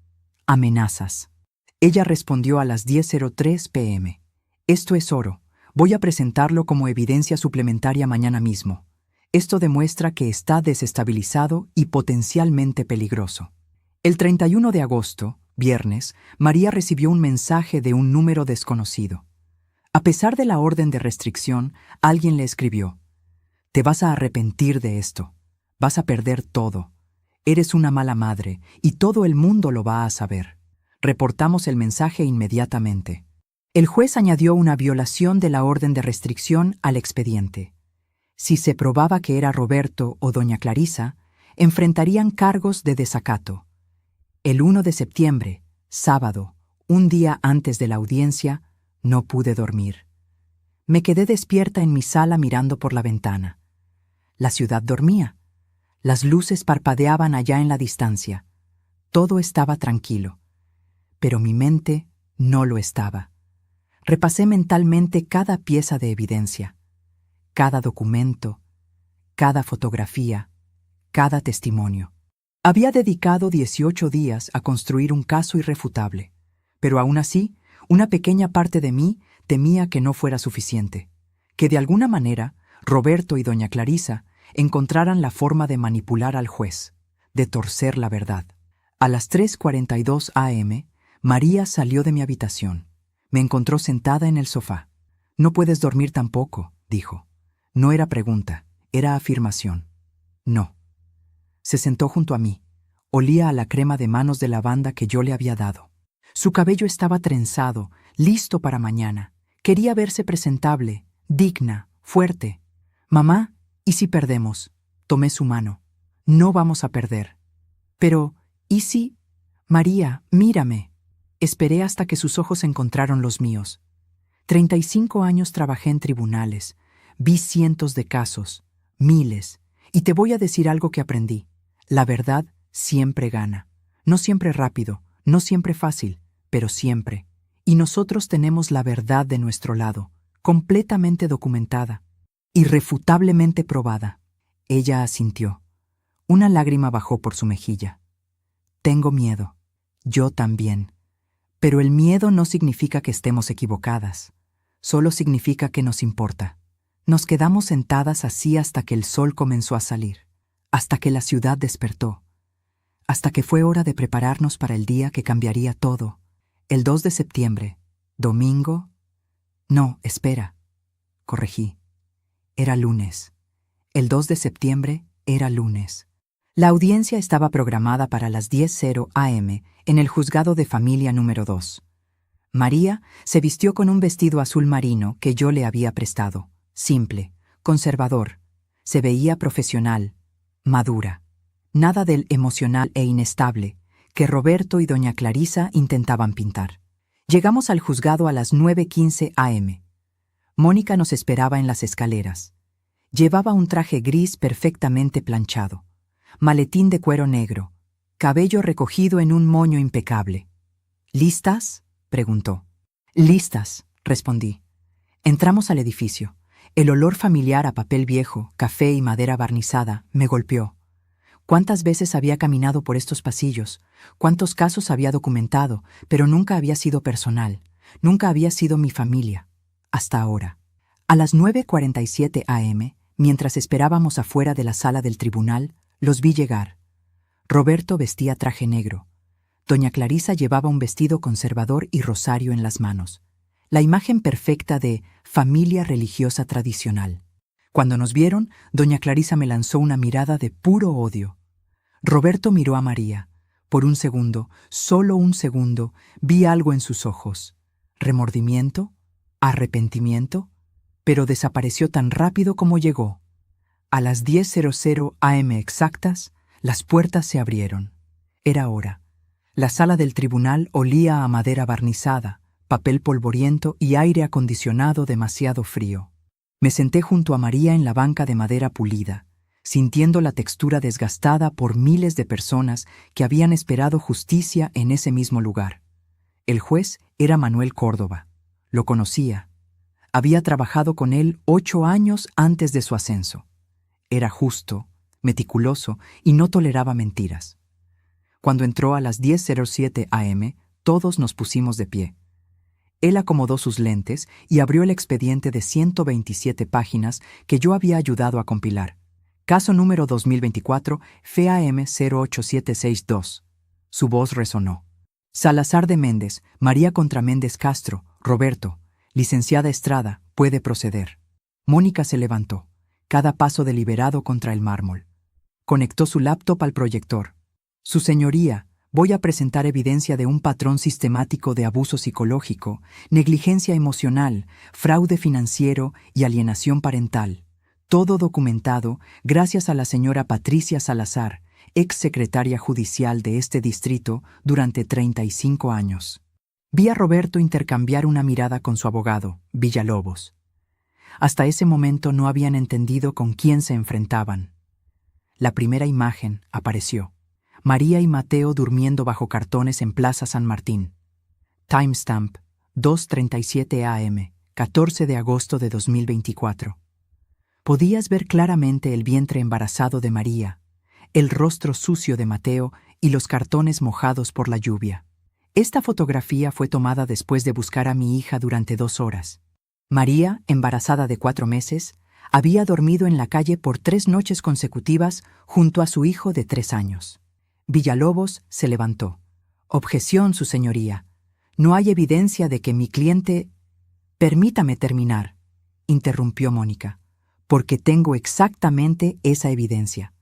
Amenazas. Ella respondió a las 10:03 p.m. Esto es oro. Voy a presentarlo como evidencia suplementaria mañana mismo. Esto demuestra que está desestabilizado y potencialmente peligroso. El 31 de agosto, viernes, María recibió un mensaje de un número desconocido. A pesar de la orden de restricción, alguien le escribió: te vas a arrepentir de esto. Vas a perder todo. Eres una mala madre y todo el mundo lo va a saber. Reportamos el mensaje inmediatamente. El juez añadió una violación de la orden de restricción al expediente. Si se probaba que era Roberto o doña Clarisa, enfrentarían cargos de desacato. El 1 de septiembre, sábado, un día antes de la audiencia, no pude dormir. Me quedé despierta en mi sala mirando por la ventana. La ciudad dormía. Las luces parpadeaban allá en la distancia. Todo estaba tranquilo. Pero mi mente no lo estaba. Repasé mentalmente cada pieza de evidencia, cada documento, cada fotografía, cada testimonio. Había dedicado 18 días a construir un caso irrefutable, pero aún así, una pequeña parte de mí temía que no fuera suficiente, que de alguna manera Roberto y doña Clarisa encontraran la forma de manipular al juez, de torcer la verdad. A las 3:42 a.m., María salió de mi habitación. Me encontró sentada en el sofá. «No puedes dormir tampoco», dijo. No era pregunta, era afirmación. No. Se sentó junto a mí. Olía a la crema de manos de lavanda que yo le había dado. Su cabello estaba trenzado, listo para mañana. Quería verse presentable, digna, fuerte. «Mamá, ¿y si perdemos?» Tomé su mano. «No vamos a perder». «Pero, ¿y si...?» «María, mírame». Esperé hasta que sus ojos encontraron los míos. 35 años trabajé en tribunales. Vi cientos de casos, miles. Y te voy a decir algo que aprendí. La verdad siempre gana. No siempre rápido, no siempre fácil, pero siempre. Y nosotros tenemos la verdad de nuestro lado, completamente documentada, irrefutablemente probada. Ella asintió. Una lágrima bajó por su mejilla. Tengo miedo. Yo también. Pero el miedo no significa que estemos equivocadas. Solo significa que nos importa. Nos quedamos sentadas así hasta que el sol comenzó a salir, hasta que la ciudad despertó, hasta que fue hora de prepararnos para el día que cambiaría todo. El 2 de septiembre, domingo... No, espera, corregí. Era lunes. El 2 de septiembre era lunes. La audiencia estaba programada para las 10:00 a.m. en el juzgado de familia número 2. María se vistió con un vestido azul marino que yo le había prestado, simple, conservador. Se veía profesional, madura. Nada del emocional e inestable que Roberto y doña Clarisa intentaban pintar. Llegamos al juzgado a las 9:15 a.m. Mónica nos esperaba en las escaleras. Llevaba un traje gris perfectamente planchado, maletín de cuero negro, cabello recogido en un moño impecable. ¿Listas?, preguntó. «Listas», respondí. Entramos al edificio. El olor familiar a papel viejo, café y madera barnizada me golpeó. ¿Cuántas veces había caminado por estos pasillos? ¿Cuántos casos había documentado? Pero nunca había sido personal. Nunca había sido mi familia. Hasta ahora. A las 9:47 a.m., mientras esperábamos afuera de la sala del tribunal, los vi llegar. Roberto vestía traje negro. Doña Clarisa llevaba un vestido conservador y rosario en las manos. La imagen perfecta de familia religiosa tradicional. Cuando nos vieron, doña Clarisa me lanzó una mirada de puro odio. Roberto miró a María. Por un segundo, solo un segundo, vi algo en sus ojos. ¿Remordimiento? ¿Arrepentimiento? Pero desapareció tan rápido como llegó. A las 10:00 a.m. exactas, las puertas se abrieron. Era hora. La sala del tribunal olía a madera barnizada, papel polvoriento y aire acondicionado demasiado frío. Me senté junto a María en la banca de madera pulida, sintiendo la textura desgastada por miles de personas que habían esperado justicia en ese mismo lugar. El juez era Manuel Córdoba. Lo conocía. Había trabajado con él 8 años antes de su ascenso. Era justo, meticuloso y no toleraba mentiras. Cuando entró a las 10:07 a.m., todos nos pusimos de pie. Él acomodó sus lentes y abrió el expediente de 127 páginas que yo había ayudado a compilar. Caso número 2024, FAM 08762. Su voz resonó. Salazar de Méndez, María contra Méndez Castro, Roberto, licenciada Estrada, puede proceder. Mónica se levantó, cada paso deliberado contra el mármol. Conectó su laptop al proyector. Su señoría, voy a presentar evidencia de un patrón sistemático de abuso psicológico, negligencia emocional, fraude financiero y alienación parental. Todo documentado gracias a la señora Patricia Salazar, ex secretaria judicial de este distrito durante 35 años. Vi a Roberto intercambiar una mirada con su abogado, Villalobos. Hasta ese momento no habían entendido con quién se enfrentaban. La primera imagen apareció. María y Mateo durmiendo bajo cartones en Plaza San Martín. Timestamp 2:37 a.m., 14 de agosto de 2024. Podías ver claramente el vientre embarazado de María, el rostro sucio de Mateo y los cartones mojados por la lluvia. Esta fotografía fue tomada después de buscar a mi hija durante 2 horas. María, embarazada de 4 meses, había dormido en la calle por 3 noches consecutivas junto a su hijo de 3 años. Villalobos se levantó. Objeción, su señoría. No hay evidencia de que mi cliente... Permítame terminar, interrumpió Mónica, porque tengo exactamente esa evidencia.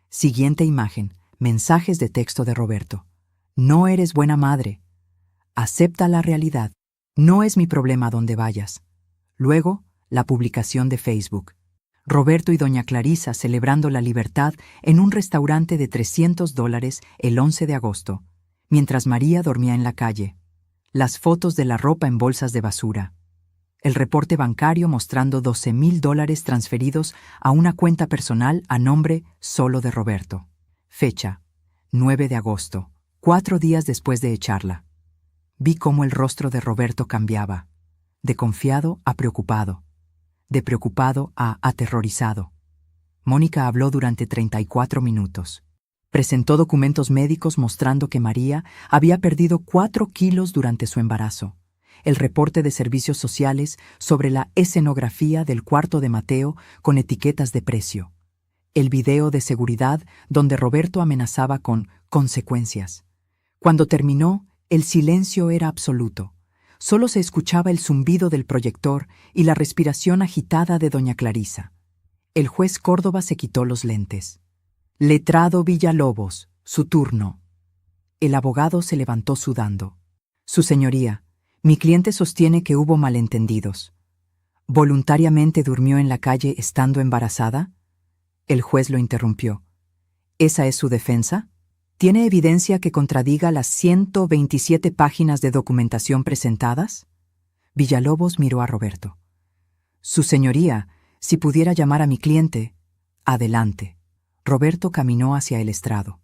Siguiente imagen, mensajes de texto de Roberto. No eres buena madre. Acepta la realidad. No es mi problema dónde vayas. Luego, la publicación de Facebook. Roberto y doña Clarisa celebrando la libertad en un restaurante de $300 el 11 de agosto, mientras María dormía en la calle. Las fotos de la ropa en bolsas de basura. El reporte bancario mostrando $12,000 transferidos a una cuenta personal a nombre solo de Roberto. Fecha: 9 de agosto, 4 días después de echarla. Vi cómo el rostro de Roberto cambiaba, de confiado a preocupado, de preocupado a aterrorizado. Mónica habló durante 34 minutos. Presentó documentos médicos mostrando que María había perdido 4 kilos durante su embarazo. El reporte de servicios sociales sobre la escenografía del cuarto de Mateo con etiquetas de precio. El video de seguridad donde Roberto amenazaba con consecuencias. Cuando terminó, el silencio era absoluto. Solo se escuchaba el zumbido del proyector y la respiración agitada de doña Clarisa. El juez Córdoba se quitó los lentes. Letrado Villalobos, su turno. El abogado se levantó sudando. Su señoría, Mi cliente sostiene que hubo malentendidos. ¿Voluntariamente durmió en la calle estando embarazada? El juez lo interrumpió. ¿Esa es su defensa? ¿Tiene evidencia que contradiga las 127 páginas de documentación presentadas? Villalobos miró a Roberto. Su señoría, si pudiera llamar a mi cliente. Adelante. Roberto caminó hacia el estrado.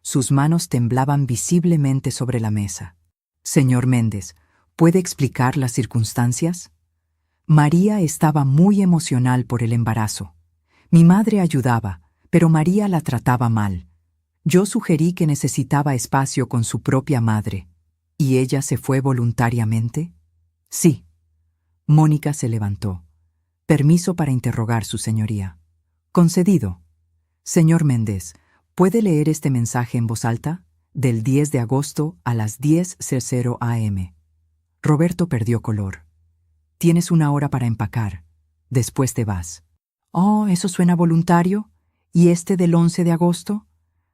Sus manos temblaban visiblemente sobre la mesa. Señor Méndez, ¿puede explicar las circunstancias? María estaba muy emocional por el embarazo. Mi madre ayudaba, pero María la trataba mal. Yo sugerí que necesitaba espacio con su propia madre. ¿Y ella se fue voluntariamente? Sí. Mónica se levantó. Permiso para interrogar su señoría. Concedido. Señor Méndez, ¿puede leer este mensaje en voz alta? Del 10 de agosto a las 10:00 am. Roberto perdió color. Tienes 1 hora para empacar. Después te vas. Oh, ¿eso suena voluntario? ¿Y este del 11 de agosto?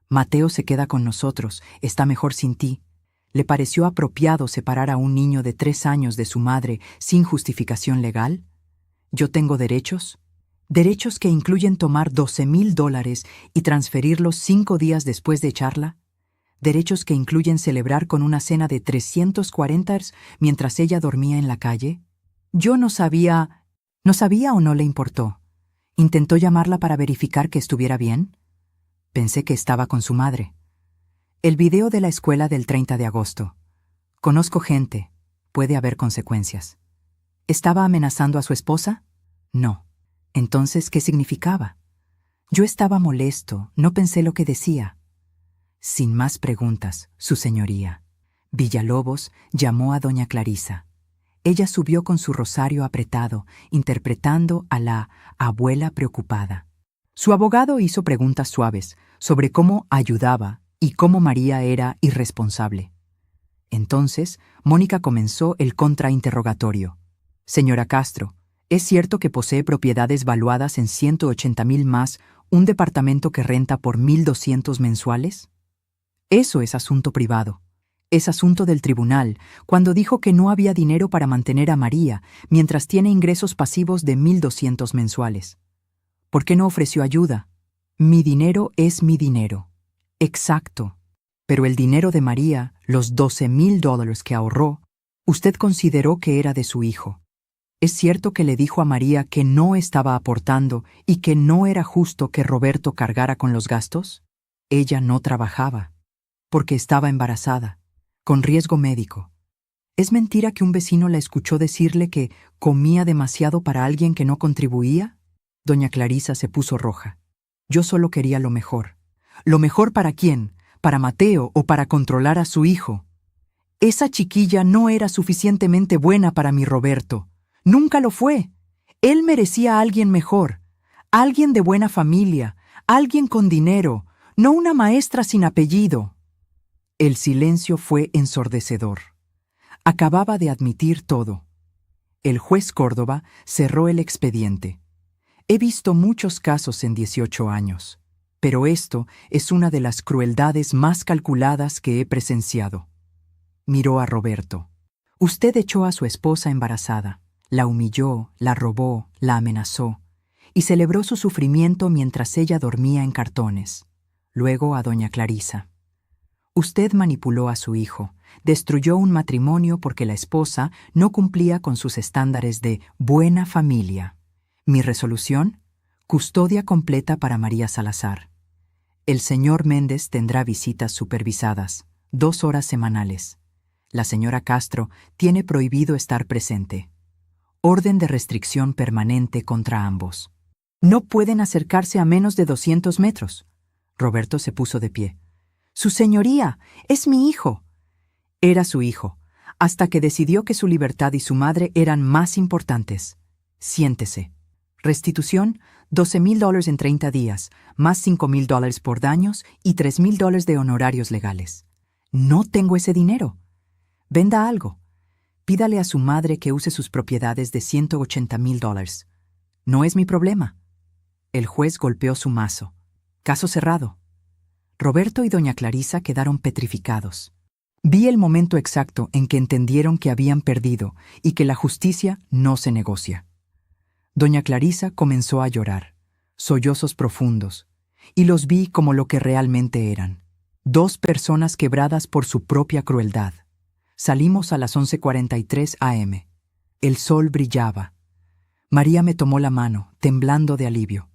Mateo se queda con nosotros, está mejor sin ti. ¿Le pareció apropiado separar a un niño de 3 años de su madre sin justificación legal? ¿Yo tengo derechos? ¿Derechos que incluyen tomar $12,000 y transferirlos 5 días después de echarla? ¿Derechos que incluyen celebrar con una cena de 340 mientras ella dormía en la calle? Yo no sabía... ¿No sabía o no le importó? ¿Intentó llamarla para verificar que estuviera bien? Pensé que estaba con su madre. El video de la escuela del 30 de agosto. Conozco gente. Puede haber consecuencias. ¿Estaba amenazando a su esposa? No. Entonces, ¿qué significaba? Yo estaba molesto, no pensé lo que decía. Sin más preguntas, su señoría. Villalobos llamó a doña Clarisa. Ella subió con su rosario apretado, interpretando a la abuela preocupada. Su abogado hizo preguntas suaves sobre cómo ayudaba y cómo María era irresponsable. Entonces, Mónica comenzó el contrainterrogatorio. Señora Castro, ¿es cierto que posee propiedades valuadas en 180,000 más un departamento que renta por 1,200 mensuales? Eso es asunto privado. Es asunto del tribunal, cuando dijo que no había dinero para mantener a María mientras tiene ingresos pasivos de 1,200 mensuales. ¿Por qué no ofreció ayuda? Mi dinero es mi dinero. Exacto. Pero el dinero de María, los $12,000 que ahorró, usted consideró que era de su hijo. ¿Es cierto que le dijo a María que no estaba aportando y que no era justo que Roberto cargara con los gastos? Ella no trabajaba, porque estaba embarazada, con riesgo médico. ¿Es mentira que un vecino la escuchó decirle que comía demasiado para alguien que no contribuía? Doña Clarisa se puso roja. Yo solo quería lo mejor. ¿Lo mejor para quién? ¿Para Mateo o para controlar a su hijo? Esa chiquilla no era suficientemente buena para mi Roberto. Nunca lo fue. Él merecía a alguien mejor, alguien de buena familia, alguien con dinero, no una maestra sin apellido. El silencio fue ensordecedor. Acababa de admitir todo. El juez Córdoba cerró el expediente. He visto muchos casos en 18 años, pero esto es una de las crueldades más calculadas que he presenciado. Miró a Roberto. Usted echó a su esposa embarazada, la humilló, la robó, la amenazó, y celebró su sufrimiento mientras ella dormía en cartones. Luego a doña Clarisa. Usted manipuló a su hijo, destruyó un matrimonio porque la esposa no cumplía con sus estándares de buena familia. Mi resolución: custodia completa para María Salazar. El señor Méndez tendrá visitas supervisadas, 2 horas semanales. La señora Castro tiene prohibido estar presente. Orden de restricción permanente contra ambos. No pueden acercarse a menos de 200 metros. Roberto se puso de pie. Su señoría, es mi hijo. Era su hijo, hasta que decidió que su libertad y su madre eran más importantes. Siéntese. Restitución: $12,000 en 30 días, más $5,000 por daños y $3,000 de honorarios legales. No tengo ese dinero. Venda algo. Pídale a su madre que use sus propiedades de $180,000. No es mi problema. El juez golpeó su mazo. Caso cerrado. Roberto y doña Clarisa quedaron petrificados. Vi el momento exacto en que entendieron que habían perdido y que la justicia no se negocia. Doña Clarisa comenzó a llorar, sollozos profundos, y los vi como lo que realmente eran. Dos personas quebradas por su propia crueldad. Salimos a las 11:43 a.m. El sol brillaba. María me tomó la mano, temblando de alivio.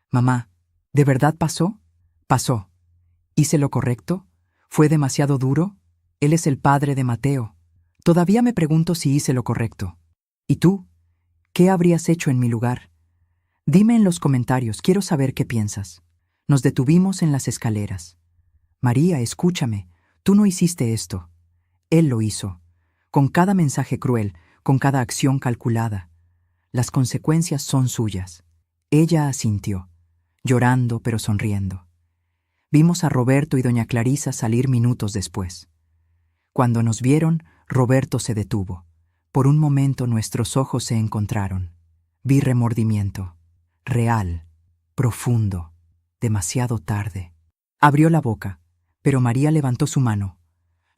«Mamá, ¿de verdad pasó?» «Pasó. ¿Hice lo correcto? ¿Fue demasiado duro? Él es el padre de Mateo. Todavía me pregunto si hice lo correcto. ¿Y tú? ¿Qué habrías hecho en mi lugar? Dime en los comentarios, quiero saber qué piensas». Nos detuvimos en las escaleras. «María, escúchame, tú no hiciste esto. Él lo hizo. Con cada mensaje cruel, con cada acción calculada. Las consecuencias son suyas». Ella asintió, llorando pero sonriendo. Vimos a Roberto y doña Clarisa salir minutos después. Cuando nos vieron, Roberto se detuvo. Por un momento nuestros ojos se encontraron. Vi remordimiento. Real, profundo, demasiado tarde. Abrió la boca, pero María levantó su mano.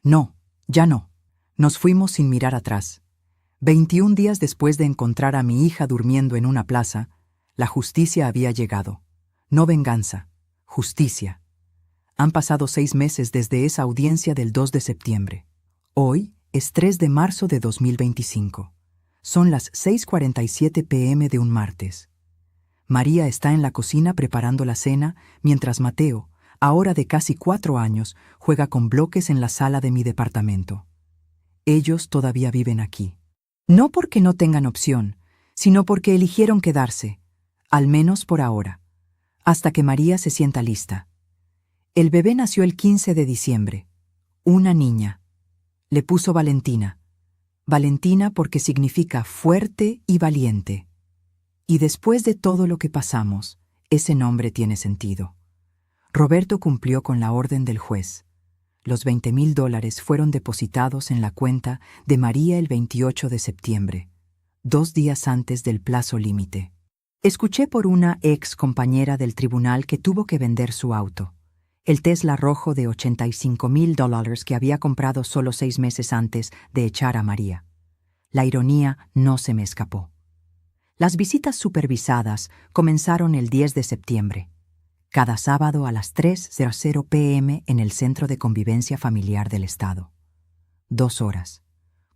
«No, ya no». Nos fuimos sin mirar atrás. 21 días después de encontrar a mi hija durmiendo en una plaza, la justicia había llegado. No venganza, justicia. Han pasado 6 meses desde esa audiencia del 2 de septiembre. Hoy es 3 de marzo de 2025. Son las 6:47 p.m. de un martes. María está en la cocina preparando la cena, mientras Mateo, ahora de casi 4 años, juega con bloques en la sala de mi departamento. Ellos todavía viven aquí. No porque no tengan opción, sino porque eligieron quedarse, al menos por ahora, hasta que María se sienta lista. El bebé nació el 15 de diciembre. Una niña. Le puso Valentina. Valentina porque significa fuerte y valiente. Y después de todo lo que pasamos, ese nombre tiene sentido. Roberto cumplió con la orden del juez. Los $20,000 fueron depositados en la cuenta de María el 28 de septiembre, 2 días antes del plazo límite. Escuché por una ex compañera del tribunal que tuvo que vender su auto, el Tesla rojo de $85,000 que había comprado solo 6 meses antes de echar a María. La ironía no se me escapó. Las visitas supervisadas comenzaron el 10 de septiembre. Cada sábado a las 3:00 p.m. en el Centro de Convivencia Familiar del Estado. 2 horas,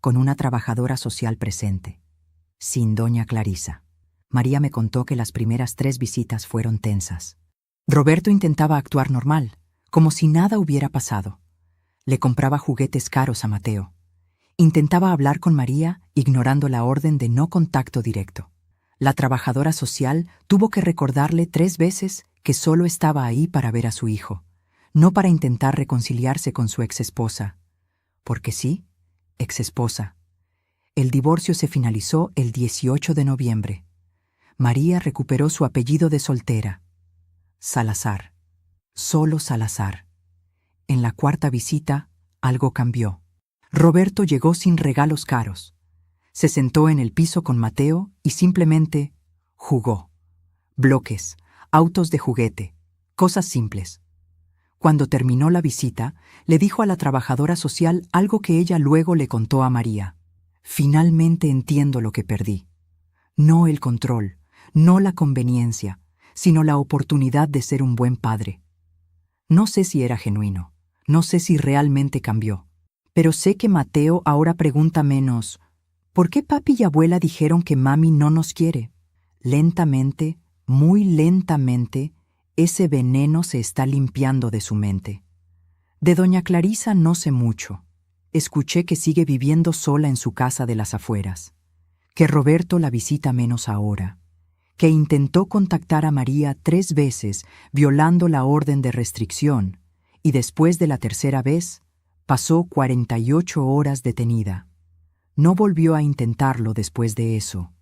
con una trabajadora social presente, sin doña Clarisa. María me contó que las primeras 3 visitas fueron tensas. Roberto intentaba actuar normal, como si nada hubiera pasado. Le compraba juguetes caros a Mateo. Intentaba hablar con María, ignorando la orden de no contacto directo. La trabajadora social tuvo que recordarle 3 veces que solo estaba ahí para ver a su hijo, no para intentar reconciliarse con su exesposa. Porque sí, exesposa. El divorcio se finalizó el 18 de noviembre. María recuperó su apellido de soltera. Salazar. Solo Salazar. En la 4ª visita, algo cambió. Roberto llegó sin regalos caros. Se sentó en el piso con Mateo y simplemente jugó. Bloques, autos de juguete, cosas simples. Cuando terminó la visita, le dijo a la trabajadora social algo que ella luego le contó a María. «Finalmente entiendo lo que perdí. No el control, no la conveniencia, sino la oportunidad de ser un buen padre». No sé si era genuino, no sé si realmente cambió, pero sé que Mateo ahora pregunta menos: ¿por qué papi y abuela dijeron que mami no nos quiere? Lentamente, muy lentamente, ese veneno se está limpiando de su mente. De doña Clarisa no sé mucho. Escuché que sigue viviendo sola en su casa de las afueras, que Roberto la visita menos ahora, que intentó contactar a María 3 veces violando la orden de restricción y después de la 3ª vez pasó 48 horas detenida. No volvió a intentarlo después de eso.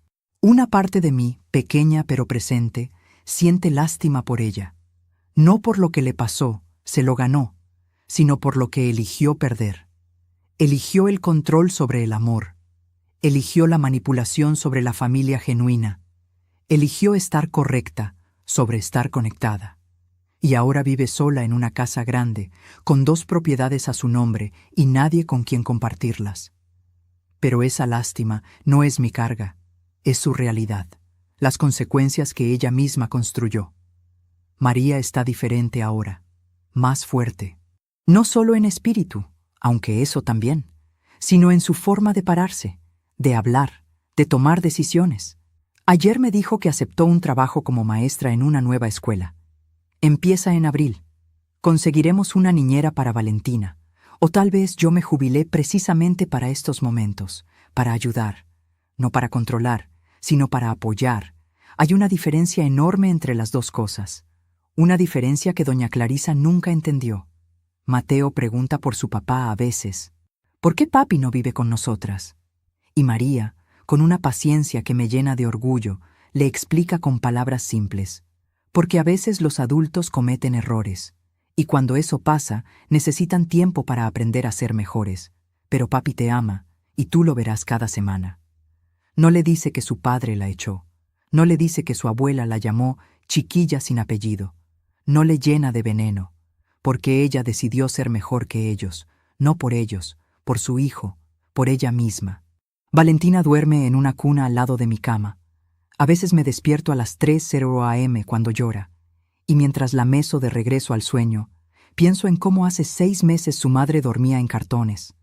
Una parte de mí, pequeña pero presente, siente lástima por ella. No por lo que le pasó, se lo ganó, sino por lo que eligió perder. Eligió el control sobre el amor. Eligió la manipulación sobre la familia genuina. Eligió estar correcta sobre estar conectada. y ahora vive sola en una casa grande, con 2 propiedades a su nombre y nadie con quien compartirlas. Pero esa lástima no es mi carga, es su realidad, las consecuencias que ella misma construyó. María está diferente ahora, más fuerte, no solo en espíritu, aunque eso también, sino en su forma de pararse, de hablar, de tomar decisiones. Ayer me dijo que aceptó un trabajo como maestra en una nueva escuela. Empieza en abril. Conseguiremos una niñera para Valentina, o tal vez yo me jubilé precisamente para estos momentos, para ayudar, no para controlar, sino para apoyar. Hay una diferencia enorme entre las dos cosas, una diferencia que doña Clarisa nunca entendió. Mateo pregunta por su papá a veces, ¿por qué papi no vive con nosotras? Y María, con una paciencia que me llena de orgullo, le explica con palabras simples, porque a veces los adultos cometen errores, y cuando eso pasa, necesitan tiempo para aprender a ser mejores, pero papi te ama, y tú lo verás cada semana. No le dice que su padre la echó, no le dice que su abuela la llamó chiquilla sin apellido, no le llena de veneno, porque ella decidió ser mejor que ellos, no por ellos, por su hijo, por ella misma. Valentina duerme en una cuna al lado de mi cama. A veces me despierto a las 3:00 a.m. cuando llora, y mientras la meso de regreso al sueño, pienso en cómo hace 6 meses su madre dormía en cartones.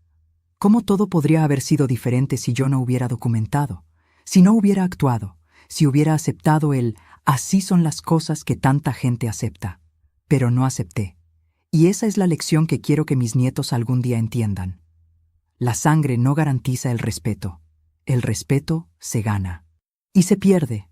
Cómo todo podría haber sido diferente si yo no hubiera documentado, si no hubiera actuado, si hubiera aceptado el así son las cosas que tanta gente acepta. Pero no acepté. Y esa es la lección que quiero que mis nietos algún día entiendan. La sangre no garantiza el respeto se gana. Y se pierde.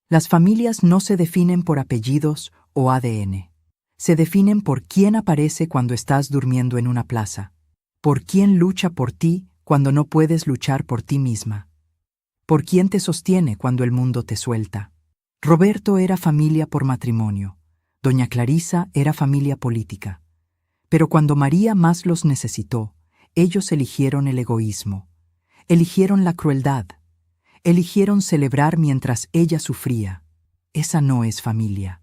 Las familias no se definen por apellidos o ADN. Se definen por quién aparece cuando estás durmiendo en una plaza, por quién lucha por ti cuando no puedes luchar por ti misma, por quién te sostiene cuando el mundo te suelta. Roberto era familia por matrimonio, doña Clarisa era familia política. Pero cuando María más los necesitó, ellos eligieron el egoísmo, eligieron la crueldad, eligieron celebrar mientras ella sufría. Esa no es familia.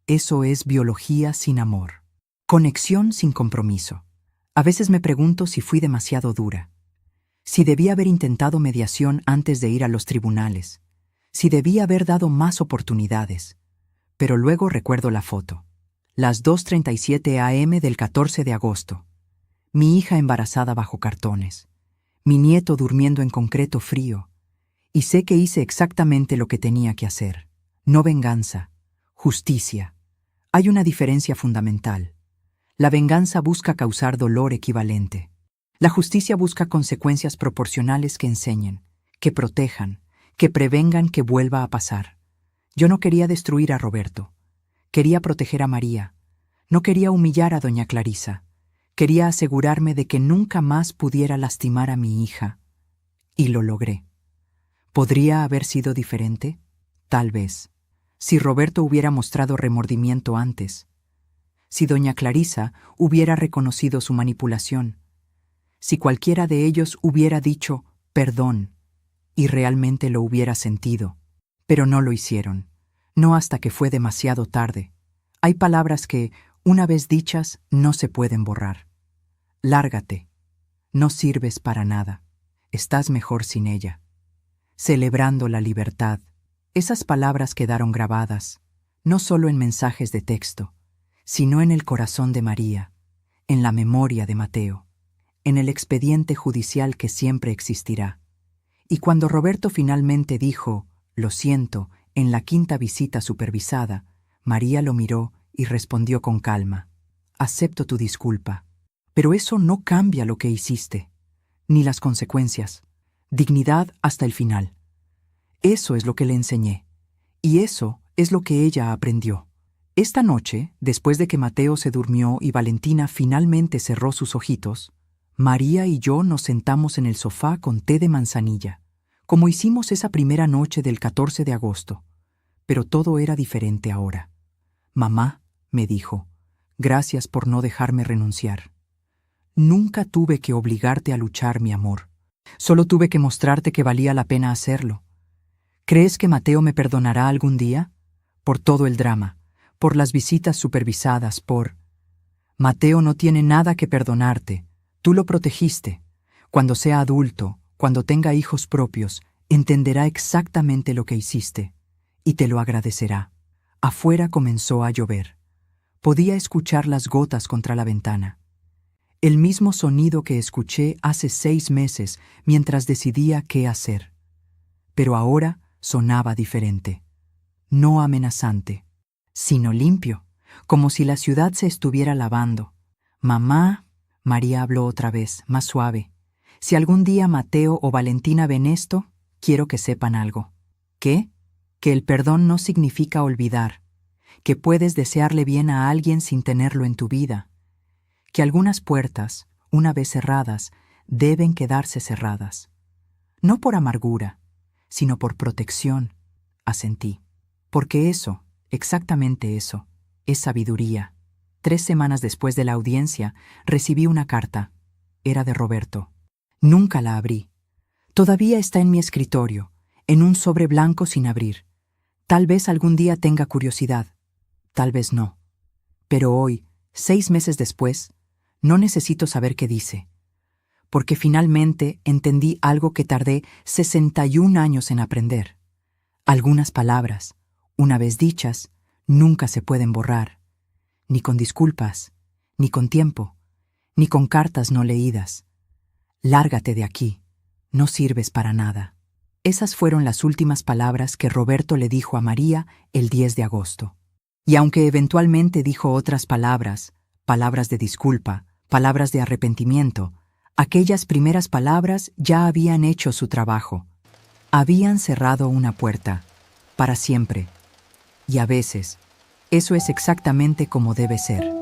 Eso es biología sin amor. Conexión sin compromiso. A veces me pregunto si fui demasiado dura, si debí haber intentado mediación antes de ir a los tribunales, si debí haber dado más oportunidades. Pero luego recuerdo la foto. Las 2:37 a.m. del 14 de agosto. Mi hija embarazada bajo cartones. Mi nieto durmiendo en concreto frío. Y sé que hice exactamente lo que tenía que hacer. No venganza, justicia. Hay una diferencia fundamental. La venganza busca causar dolor equivalente. La justicia busca consecuencias proporcionales que enseñen, que protejan, que prevengan que vuelva a pasar. Yo no quería destruir a Roberto. Quería proteger a María. No quería humillar a doña Clarisa. Quería asegurarme de que nunca más pudiera lastimar a mi hija. Y lo logré. ¿Podría haber sido diferente? Tal vez. Si Roberto hubiera mostrado remordimiento antes. Si doña Clarisa hubiera reconocido su manipulación. Si cualquiera de ellos hubiera dicho perdón y realmente lo hubiera sentido. Pero no lo hicieron. No hasta que fue demasiado tarde. Hay palabras que, una vez dichas, no se pueden borrar. Lárgate. No sirves para nada. Estás mejor sin ella. Celebrando la libertad. Esas palabras quedaron grabadas, no solo en mensajes de texto, sino en el corazón de María, en la memoria de Mateo, en el expediente judicial que siempre existirá. Y cuando Roberto finalmente dijo, lo siento, en la 5ª visita supervisada, María lo miró y respondió con calma, acepto tu disculpa, pero eso no cambia lo que hiciste, ni las consecuencias. Dignidad hasta el final. Eso es lo que le enseñé, y eso es lo que ella aprendió. Esta noche, después de que Mateo se durmió y Valentina finalmente cerró sus ojitos, María y yo nos sentamos en el sofá con té de manzanilla, como hicimos esa primera noche del 14 de agosto. Pero todo era diferente ahora. Mamá, me dijo, gracias por no dejarme renunciar. Nunca tuve que obligarte a luchar, mi amor. Solo tuve que mostrarte que valía la pena hacerlo. ¿Crees que Mateo me perdonará algún día? Por todo el drama, por las visitas supervisadas, por... Mateo no tiene nada que perdonarte. Tú lo protegiste. Cuando sea adulto, cuando tenga hijos propios, entenderá exactamente lo que hiciste y te lo agradecerá. Afuera comenzó a llover. Podía escuchar las gotas contra la ventana. El mismo sonido que escuché hace 6 meses mientras decidía qué hacer. Pero ahora sonaba diferente. No amenazante, sino limpio, como si la ciudad se estuviera lavando. Mamá, María habló otra vez, más suave. Si algún día Mateo o Valentina ven esto, quiero que sepan algo. ¿Qué? Que el perdón no significa olvidar, que puedes desearle bien a alguien sin tenerlo en tu vida, que algunas puertas, una vez cerradas, deben quedarse cerradas. No por amargura, sino por protección, asentí. Porque eso, exactamente eso, es sabiduría. 3 semanas después de la audiencia, recibí una carta. Era de Roberto. Nunca la abrí. Todavía está en mi escritorio, en un sobre blanco sin abrir. Tal vez algún día tenga curiosidad. Tal vez no. Pero hoy, 6 meses después, no necesito saber qué dice. Porque finalmente entendí algo que tardé 61 años en aprender. Algunas palabras, una vez dichas, nunca se pueden borrar. Ni con disculpas, ni con tiempo, ni con cartas no leídas. Lárgate de aquí, no sirves para nada. Esas fueron las últimas palabras que Roberto le dijo a María el 10 de agosto. Y aunque eventualmente dijo otras palabras, palabras de disculpa, palabras de arrepentimiento, aquellas primeras palabras ya habían hecho su trabajo. Habían cerrado una puerta, para siempre. Y a veces, eso es exactamente como debe ser.